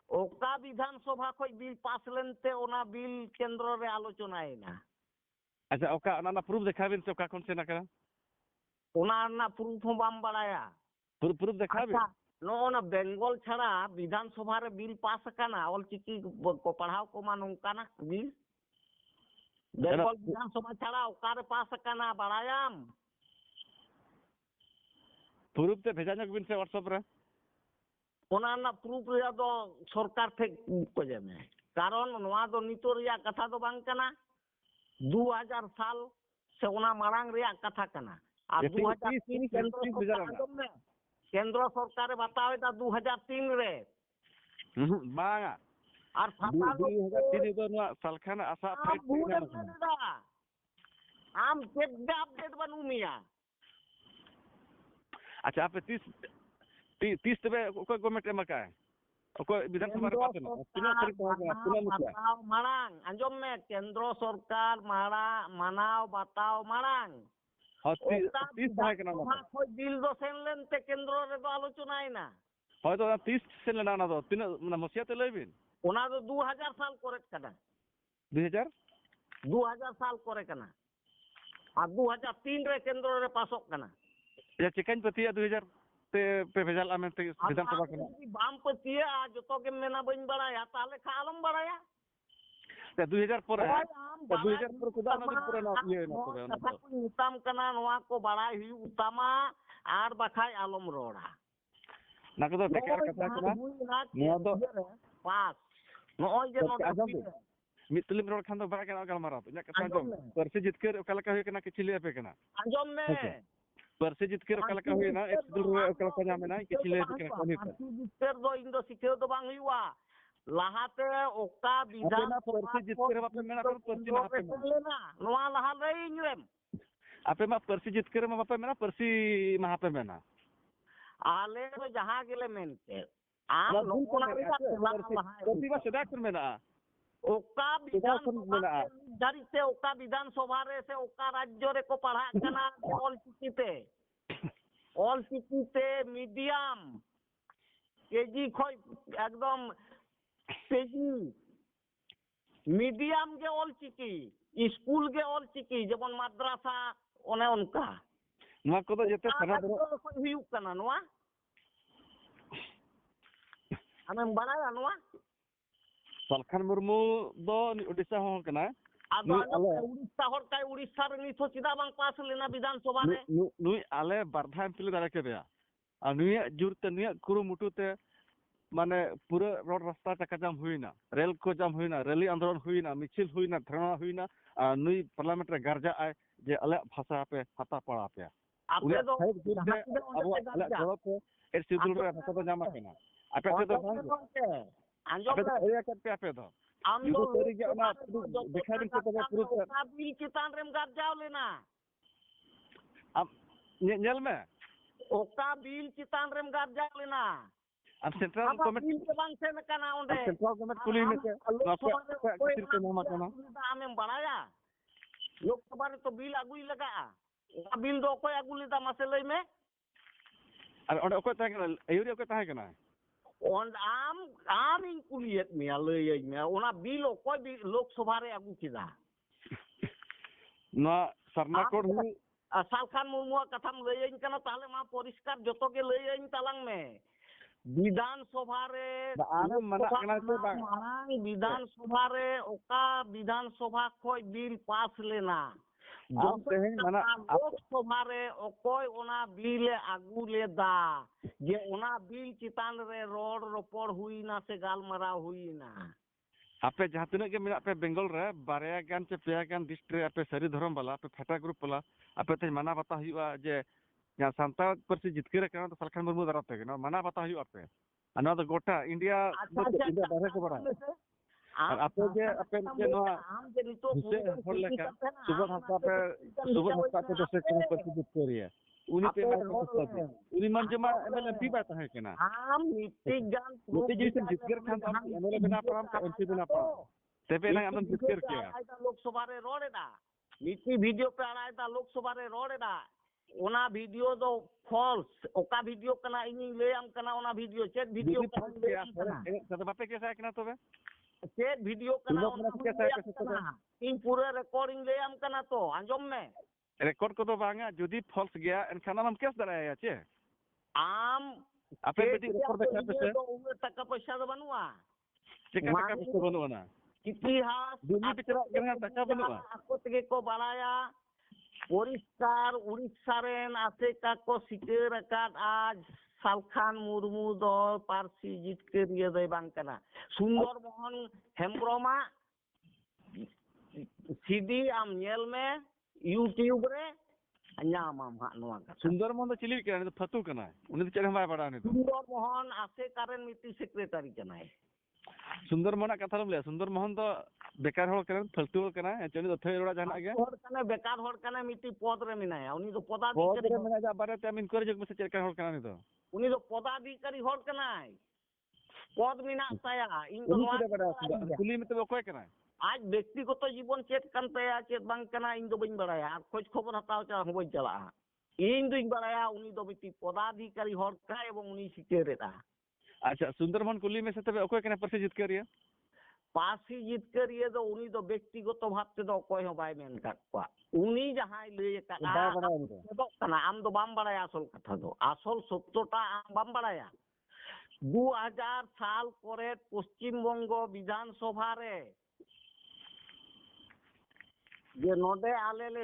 ওকা বিধানসভা খই বিল পাস লেনতে ওনা বিল কেন্দ্র রে আলোচনা না আচ্ছা ওকা না প্রুফ দেখাবেন তো ওকা কোন সেনা করা ওনা না প্রুফ বাম বাড়ায়া প্রুফ দেখাবে ᱱᱚᱜᱼᱚ বেঙ্গল ছাড়া বিধানসভার বিল পাস আকানা অলচিকি পড়াও কমা নঙ্কানা বিল বেঙ্গল বিধানসভা ছাড়া ওকারে পাস আকানা বাড়ায়াম প্রুফ তে ভেজা যাবেন সে হোয়াটসঅ্যাপ রে ওনা না প্রুফ রে দো সরকার থেকে কো যাবে কারণ নোয়া দো নিতো রিয়া কথা দো বাং কানা 2000 সাল সে ওনা মারাং রিয়া কথা কানা আর 2003 কেন্দ্র সরকারে বাতাও এটা 2003 রে বাঙা আর 2003 ᱫᱚ ᱱᱚᱣᱟ ᱥᱟᱞᱠᱷᱟᱱ ᱟᱥᱟ ᱯᱷᱟᱭᱤᱴ আম কেডা আপডেট বানু মিয়া আচ্ছা আপে 30 তবে অকয় গভর্নমেন্ট এমাকায় অকয় বিধানসভা রে পাতেন তিনা তারিখ তিনা মুখা মারাং আঞ্জম মে কেন্দ্র সরকার মানাও বাতাও মারাং হতি 30 থাকে না না কই বিল দো সেন লেনতে কেন্দ্র রে দো আলোচনাই না হয়তো 30 সেন না না দো তিনা মানে মসিয়াতে লইবেন ওনা দো 2000 সাল করে কানা 2000 সাল করে কানা আর 2003 রে কেন্দ্র রে পাসক কানা ya চিকান পতিয়া 2000 তে পে ভেজাল আমেন তে বিধানসভা কানা বাম পতিয়া যত কে মেনা বইন বাড়ায়া তাহলে খালম বাড়ায়া 2000 পরে 2000 পরে কুদা না দিন পরে না ইয়ে না তবে কথা কো নিতাম কানা নোয়া কো বাড়াই হুই উতামা আর বাখাই আলম রোড়া না কো বেকার কথা কানা নোয়া দো পাস নয় যে নয় মিতলিম রোড খান দো বাড়া কানা গালমারা ইনা কথা দো পারসি জিতকের ওকালা কা হই কানা কিছু লিয়ে পে কানা আঞ্জম মে পারসি জিতকের ওকালা কা হই না এক দুল রুয়ে ওকালা কা নামে না কিছু লিয়ে পে কানা কোনি পারসি জিতকের দো ইন্দো শিখেও তো বাং হইওয়া লাহাতে ওকা বিধান পারসি জিতকের বাপে মেনা পারসি না আপে না নোয়া লাহা লই ইংরেম আপে মা পারসি জিতকের মা বাপে মেনা পারসি মা আপে মেনা আলে তো যাহা গেলে মেনতে আম নোনা রিয়া পারসি বা সেদা কর মেনা ওকা বিধানসভা ওকা বিধানসভা রে সে ওকা রাজ্য রে কো পড়া কানা অলচিকিতে মিডিয়াম কেজি খয় একদম কেজি মিডিয়াম গে অলচিকি স্কুল গে অলচিকি যেমন মাদ্রাসা ওনে অনকা নোয়া কো যেতে সারা ধরো হুইউ কানা নোয়া আমি বাড়ায়া নোয়া সালখান মুরমু দো ওড়িশা হন কানা আদো উড়িষ্যা হরকাই উড়িষ্যা রে নিথো চিদা বাং পাস লেনা বিধানসভা রে নুই আলে বারধা এমপি দাঁড়া কে দেয়া আর নুই জুরতে নুই কুরু মুটুতে মানে পুরো রোড রাস্তা টাকা জাম হুইনা রেল কো জাম হুইনা রেলি আন্দোলন হুইনা মিছিল হুইনা ধরনা হুইনা আর নুই পার্লামেন্ট রে গার্জা আয় যে আলে ভাষা আপে হাতা পড়া আপে আপে দো আবো আলে জড়তে এর সিদুল রে ভাষা তো জামা কেনা আপে তো ভাঙ আঞ্জম এরিয়া কাটতে আপে দো আম দো দেখা দিন তো পুরো বিল চিতান রেম গার্জাও লেনা আম নেল মে ওকা বিল চিতান রেম গার্জাও লেনা আর সেন্ট্রাল গভর্নমেন্ট বিল কে বাং সেন কানা ওন্ডে সেন্ট্রাল গভর্নমেন্ট কুলি নিতে কিসির কে নাম কানা আমেম বাড়ায়া লোকসভা রে তো বিল আগুই লাগা ওকা বিল দো কয় আগুলি দা মাসে লই মে আর ওটা ওকে তাহে কানা এউরি ওকে তাহে কানা on am in kuliet mi alay mi ona bill ko bi lok sabha re agu kida na sarna kod hu salkhan murmu katham layain kana tahle ma poriskar joto ke layain talang me বিধান সভারে বিধান সভারে ওকা বিধান সভা খয় bill pass লেনা লোকসভারে অকয় ওনা বিলে আগু লেদা যে ওনা বিল চিতান রে রড রপড় হুই না সে গালমারা হুই না आपे जहाँ तिना के मेना पे बेंगल रे बारया गान चे पेया गान डिस्ट्रिक्ट आपे सारी धर्म वाला आपे फाटा ग्रुप वाला आपे ते माना बाता हुआ जे यहाँ सांताल परसी जितकेर करना तो सालखान मुर्मू दाराते के ना माना बाता हुआ आपे अना तो गोटा इंडिया इंडिया बाहर को बड़ा और आपे जे नो हुसे होल लेका सुबह हफ्ता पे तो से परसी जितकेर है उनी पे उनी मन जमा एमएलए एमपी बाता है केना आम मीटिंग गान मोती जी से जितकेर खान तो एमएलए बना पाम का एमपी बना पाम तेबे ना हम जितकेर किया लोकसभा रे रोडेदा मीटिंग वीडियो पे आड़ायदा लोकसभा रे रोडेदा ओना वीडियो दो फॉल्स ओका वीडियो कना इनी लेम कना ओना वीडियो चेक वीडियो कना तो बापे कैसा है कना तबे चेक वीडियो कना ओना इन पूरे रिकॉर्डिंग लेम कना तो आंजम में रेकॉर्ड को तो बांगा जुदी फॉल्स गया एनखान हम केस दराया छे आम आपे बेटी रेकॉर्ड देखा पे तो उमे टका पैसा दो बनुआ चेक टका पैसा बनुआ ना इतिहास दुनी पिचरा करना टका बनुआ ako tege ko balaya পরিষ্কার উড়িষ্যা রেন আছে কাকো সিটের কাট আজ সালখান মুর্মু দ পার্সি জিতকে দিয়ে দেয় বাংকানা সুন্দরমোহন হেমব্রমা সিডি আম নেল মে यूट्यूब रे ᱧᱟᱢᱟᱢ ᱦᱟᱸᱜ ᱱᱚᱣᱟ ᱠᱟᱛᱷᱟ सुंदरमोहन तो चिली के फतू कना उनी चले हम बड़ा ने सुंदरमोहन आसे कारण नीति सेक्रेटरी कनाय सुंदरमोहन कथा ले सुंदरमोहन तो बेकार होड़ कना फलतू कना चली तो थई रोड़ा जाना के होड़ कना बेकार होड़ कना मिटी पद रे मिनाया उनी तो पद रे मिना जा बारे ते हम इनक्वायरी जग में से चेक होड़ कना नि तो उनी तो पदाधिकारी होड़ कनाय पद मिना ताया इन तो नोआ कुली में तो कोई कना आज व्यक्तिगत जीवन चेक kan taya चेक bang kana इन do bain baraya ar खोज खबर हताव चा हो bain chala in do baraya uni do biti पदाधिकारी होड़ का एवं उनी सिटेरेता अच्छा सुंदरमोहन कुली में से तबे कोई कना परसे जित करिया पासी जीत करिए तो उनी तो व्यक्तिगत भाव ते दो कोई हो बाय मेन का को उनी जहां ले का तो कना आम दो बाम बड़ाया असल कथा दो असल सत्यटा आम बाम बड़ाया 2000 साल करे पश्चिम बंग विधानसभा रे जे नोडे आले ले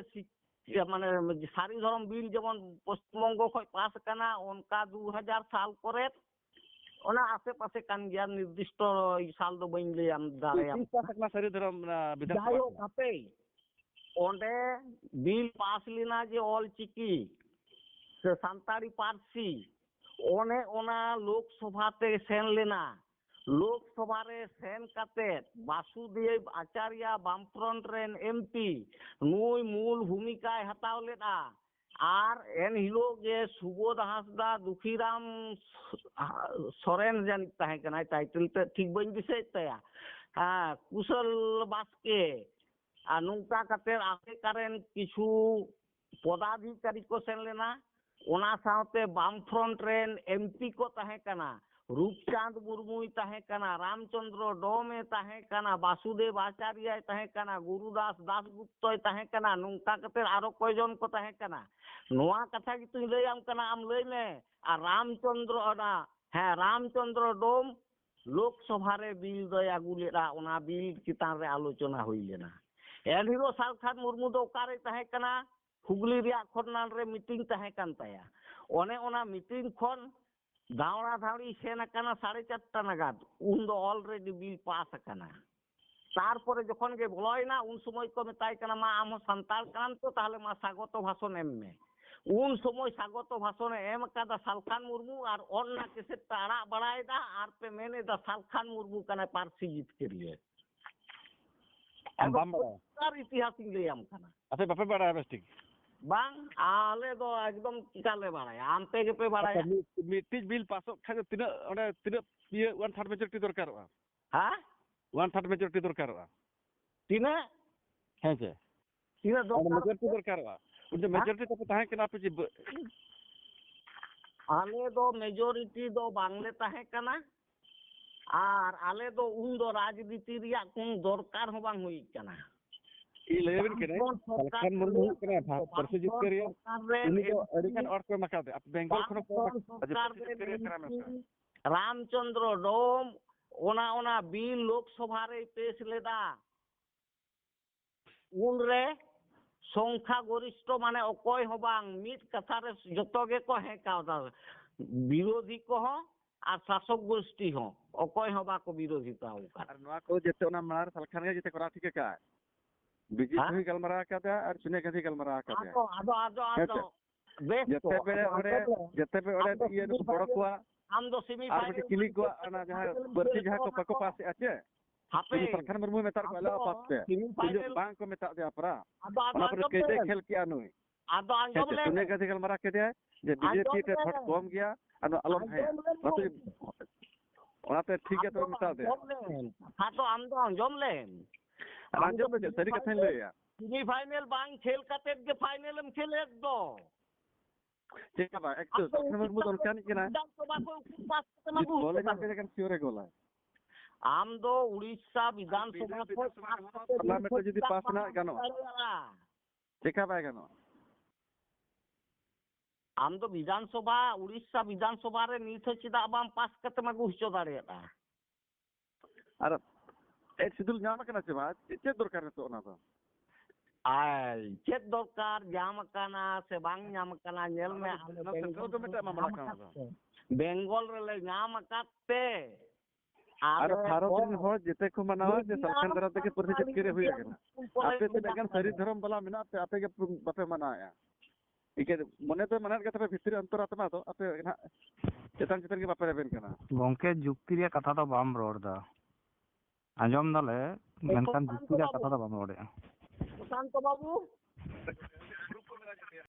माने सारी धर्म बिल जेमन पश्चिम बंग खय पास कना उनका 2000 साल करे ओना आसे पासे कान गया निर्दिष्ट साल दो बइन ले आम दारे सकना सारी धर्म विधानसभा जायो आपे ओंडे बिल पास लेना जे ऑल चिकी से संताड़ी पारसी ओने ओना लोकसभा ते सेन लेना लोकसभा रे सेन काते वासुदेव आचार्य बामफ्रंट रेन एमपी नुई मूल भूमिका हताव लेदा आर एन हिलो जे सुबोध हासदा दुखीराम सोरेन जान ताहे कना टाइटल ते ठीक बइन दिसे तया हां कुशल बास्के आ नुंका काते आके कारण किछु पदाधिकारी को सेन लेना ओना साथे बामफ्रंट रेन एमपी को ताहे कना रूपचांद मुर्मू ताहे कना रामचंद्र डोमे ताहे कना वासुदेव आचार्य ताहे कना गुरुदास दासगुप्त ताहे कना नुंका कते आरो कयजन को ताहे कना नोआ कथा कि तु लय आम कना आम लय में आ रामचंद्र ना है रामचंद्र डोम लोकसभा रे बिल दय आगु लेरा ओना बिल चितान रे आलोचना होई लेना एनहिरो सालखान मुर्मू दो कारे ताहे कना हुगली रिया खरनाल रे मीटिंग ताहे कान ताया ओने ओना मीटिंग खन दावड़ा धावड़ी सेन कना 4:30 नागाद उन दो ऑलरेडी बिल पास कना तारपरे जखन के बोलयना उन समय को मेताय कना मा आम संताल कान तो ताहले मा स्वागत भाषण एम में उन समय स्वागत भाषण एम कादा सालखान मुर्मू और ओन्ना केसे ताड़ा बड़ायदा आर पे मेने दा सालखान मुर्मू कना पारसी जीत के लिए हम बड़ा इतिहास ले आम कना अबे बापे बड़ा बेस्टिक बांग आले दो एकदम चिकाले बाड़ाया आम पे के पे बाड़ाया मिटिज बिल पासो खाजे तिना ओडे तिना ये 1/3 मेजॉरिटी दरकारवा हां 1/3 मेजॉरिटी दरकारवा तिना है जे तिना दो मेजॉरिटी दरकारवा उन मेजॉरिटी तो ताहे केना पे आले दो मेजॉरिटी दो बांगले ताहे कना आर आले दो उन दो राजनीति रिया कोन दरकार हो बांग हुई कना ई लेवन के सालखान मुर्मू कना परसे जित करिया उनी तो अडिकन और को मका दे बेंगल खनो रामचंद्र डोम ओना ओना बिल लोकसभा रे पेश लेदा उन रे संख्या गरिष्ठ माने अकय हो बांग मिट कथा रे जतो गे को हे का विरोधी को ᱟᱨ ᱥᱟᱥᱚᱠ ᱜᱳᱥᱴᱤ ᱦᱚᱸ ᱚᱠᱚᱭ ᱦᱚᱸ ᱵᱟᱠᱚ ᱵᱤᱨᱳᱫᱷᱤᱛᱟ ᱟᱠᱟᱫ ᱟᱨ ᱱᱚᱣᱟ ᱠᱚ ᱡᱮᱛᱮ ᱚᱱᱟ ᱢᱟᱲᱟᱝ ᱥᱟᱞᱠᱷᱟᱱ ᱜᱮ ᱡᱮᱛᱮ ᱠᱚᱨᱟᱣ ᱴᱷᱤᱠ ᱟᱠᱟᱫ বিজেপি ᱦᱚᱸ ᱜᱟᱞᱢᱟᱨᱟᱣ ᱟᱠᱟᱫᱟ ᱟᱨ ᱥᱳᱱᱤᱭᱟ ᱜᱟᱱᱫᱷᱤ ᱜᱟᱞᱢᱟᱨᱟᱣ ᱟᱠᱟᱫᱟ ᱟᱫᱚ ᱵᱮᱥ ᱡᱮᱛᱮ ᱯᱮ ᱚᱸᱰᱮ ᱤᱭᱟᱹ ᱱᱩᱠᱩ ᱵᱚᱲᱚ ᱠᱚᱣᱟᱜ ᱟᱢ ᱫᱚ ᱥᱮᱢᱤ ᱟᱨ ᱢᱤᱫᱴᱤᱡ ᱠᱤᱞᱤ ᱠᱚᱣᱟᱜ ᱚᱱᱟ ᱡᱟᱦᱟᱸ ᱯᱟᱹᱨᱥᱤ ᱡᱟᱦᱟᱸ ᱠᱚ ᱵᱟᱠᱚ ᱯᱟᱥᱮᱜᱼᱟ ᱪᱮ ᱦᱟᱯᱮ ᱥᱟᱞᱠᱷᱟᱱ ᱢᱩᱨᱢᱩ ᱢᱮᱛᱟᱫ ᱠᱚᱣᱟ ᱟᱞᱮ ᱯᱟᱥ ᱯᱮ ᱵᱟᱝ ᱠᱚ ᱢᱮᱛᱟᱜ ᱫᱮᱭᱟ ᱯᱟᱨᱟ ᱚᱱᱟ ᱯᱚᱨᱮ ᱠᱟᱹᱭᱫᱟᱹ ᱠᱷᱮᱞ ᱠᱮᱜᱼᱟ ᱱᱩᱭ ᱟᱫᱚ ᱟᱸᱡᱚᱢ ᱞᱮ ᱥᱳᱱᱤᱭᱟ ᱜᱟᱱᱫᱷᱤ ᱜᱟᱞᱢᱟᱨᱟᱣ ᱠᱮᱫᱮᱭᱟ ᱡᱮ বিজেপি তে ভোট কম গিয়া আর আলম হ্যাঁ ওনাতে ঠিক আছে মেতা দে ᱟᱫᱚ ᱟᱢ ᱫᱚ ᱟᱸᱡᱚম ᱞᱮᱢ ᱟᱸᱡᱚᱢ ᱫᱮ ᱥᱟᱹᱨᱤ ᱠᱟᱛᱷᱟᱧ ᱞᱟᱹᱭᱟ ᱥᱮᱢᱤ ᱯᱷᱟᱭᱱᱮᱞ ᱵᱟᱝ ᱠᱷᱮᱞ ᱠᱟᱛᱮᱫ ᱜᱮ ᱯᱷᱟᱭᱱᱮᱞᱮᱢ ᱠᱷᱮᱞᱮᱫ ᱫᱚ ᱪᱮᱫ ᱵᱟ ᱮᱠᱴᱩ ᱥᱟᱞᱠᱷᱟᱱ ᱢᱩᱨᱢᱩ ᱫᱚ ᱚᱱᱠᱟᱱᱤᱡ ᱠᱟᱱᱟ ᱜᱚᱞᱮ ᱧᱟᱢ ᱠᱮᱫᱟ ᱠᱟᱱ ᱥᱤᱣᱨᱮ ᱜᱚᱞᱟᱭ ᱟᱢ ᱫᱚ ᱩᱲᱤᱥᱥᱟ ᱵᱤᱫᱷᱟᱱᱥᱚᱵᱷᱟ ᱯᱟᱨᱞᱟᱢᱮᱱᱴ ᱨᱮ ᱡᱩᱫᱤ ᱯᱟᱥ ᱱᱟ ᱜᱟᱱᱚᱜᱼᱟ ᱪᱮᱠᱟ ᱵᱟᱭ ᱜᱟᱱᱚᱜᱼᱟ ᱟᱢ ᱫᱚ ᱵᱤᱫᱷᱟᱱᱥᱚᱵᱷᱟ ᱩᱲᱤᱥᱥᱟ ᱵᱤᱫᱷᱟᱱᱥᱚᱵᱷᱟ ᱨᱮ ᱱᱤᱛ ᱦᱚᱸ ᱪᱮᱫᱟᱜ ᱵᱟᱢ ᱯᱟᱥ ᱠᱟᱛᱮᱢ ᱟᱹᱜᱩ ᱦᱚᱪᱚ ᱫᱟᱲᱮᱭᱟᱜᱼᱟ ᱟᱨ ᱥᱤᱫᱩᱞ ᱧᱟᱢ ᱠᱟᱱᱟ ᱪᱮ ᱵᱟᱝ ᱪᱮᱫ ᱫᱚᱨᱠᱟর ᱱᱤᱛᱚᱜ ᱚᱱᱟ ᱫᱚ ᱟᱭ ᱪᱮᱫ ᱫᱚᱨᱠᱟর ᱧᱟᱢ ᱟᱠᱟᱱᱟ ᱥᱮ ᱵᱟᱝ ᱧᱟᱢ ᱟᱠᱟᱱᱟ ᱧᱮᱞ ᱢᱮ ᱵᱮᱝᱜᱚᱞ ᱨᱮᱞᱮ ᱧᱟᱢ ᱟᱠᱟᱫ ᱛᱮ ᱟᱨ ᱵᱷᱟᱨᱚᱛ ᱨᱮᱱ ᱦᱚᱲ ᱡᱮᱛᱮ ᱠᱚ ᱢᱟᱱᱟᱣᱟ ᱡᱮ ᱥᱟᱞᱠᱷᱟᱱ ᱫᱟᱨᱟ ᱛᱮᱜᱮ ᱯᱟᱹᱨᱥᱤ ᱡᱤᱛᱠᱟᱹᱨ ᱦᱩᱭ ᱟᱠᱟᱱᱟ ᱟᱯᱮ ᱛᱤᱱᱟᱹᱜ ᱜᱟᱱ ᱥᱟᱹᱨᱤ ᱫᱷᱚᱨᱚᱢ ᱵᱟᱞᱟ ᱢᱮᱱᱟᱜ ᱯᱮ ᱟᱯᱮ ᱜᱮ ᱵᱟᱯᱮ ᱢᱟᱱᱟᱣᱮᱜᱼᱟ ᱤᱠᱟᱹ ᱢᱚᱱᱮ ᱫᱚ ᱢᱟᱱᱟᱣᱮᱫ ᱜᱮ ᱛᱟᱯᱮ ᱵᱷᱤᱛᱨᱤ ᱚᱱᱛᱚᱨᱟᱛᱢᱟ ᱫᱚ ᱟᱯᱮ ᱱᱟᱦᱟᱜ ᱪᱮᱛᱟᱱ ᱪᱮᱛᱟᱱ ᱜᱮ ᱵᱟᱯᱮ ᱨᱮᱵᱮᱱ ᱠᱟᱱᱟ ᱜᱚᱝᱠᱮ ᱡᱩᱠᱛᱤ ᱨᱮᱭᱟᱜ ᱠᱟᱛᱷᱟ ᱫᱚ ᱵᱟᱢ ᱨᱚᱲ ᱮᱫᱟ ᱟᱸᱡᱚᱢ ᱫᱟᱞᱮ ᱢᱮᱱᱠᱷᱟᱱ ᱡᱩᱠᱛᱤ ᱨᱮᱭᱟᱜ ᱠᱟᱛᱷᱟ ᱫᱚ ᱵᱟᱢ ᱨᱚᱲᱮᱜᱼᱟ ᱥᱩᱥᱟᱱᱛᱚ ᱵᱟᱵᱩ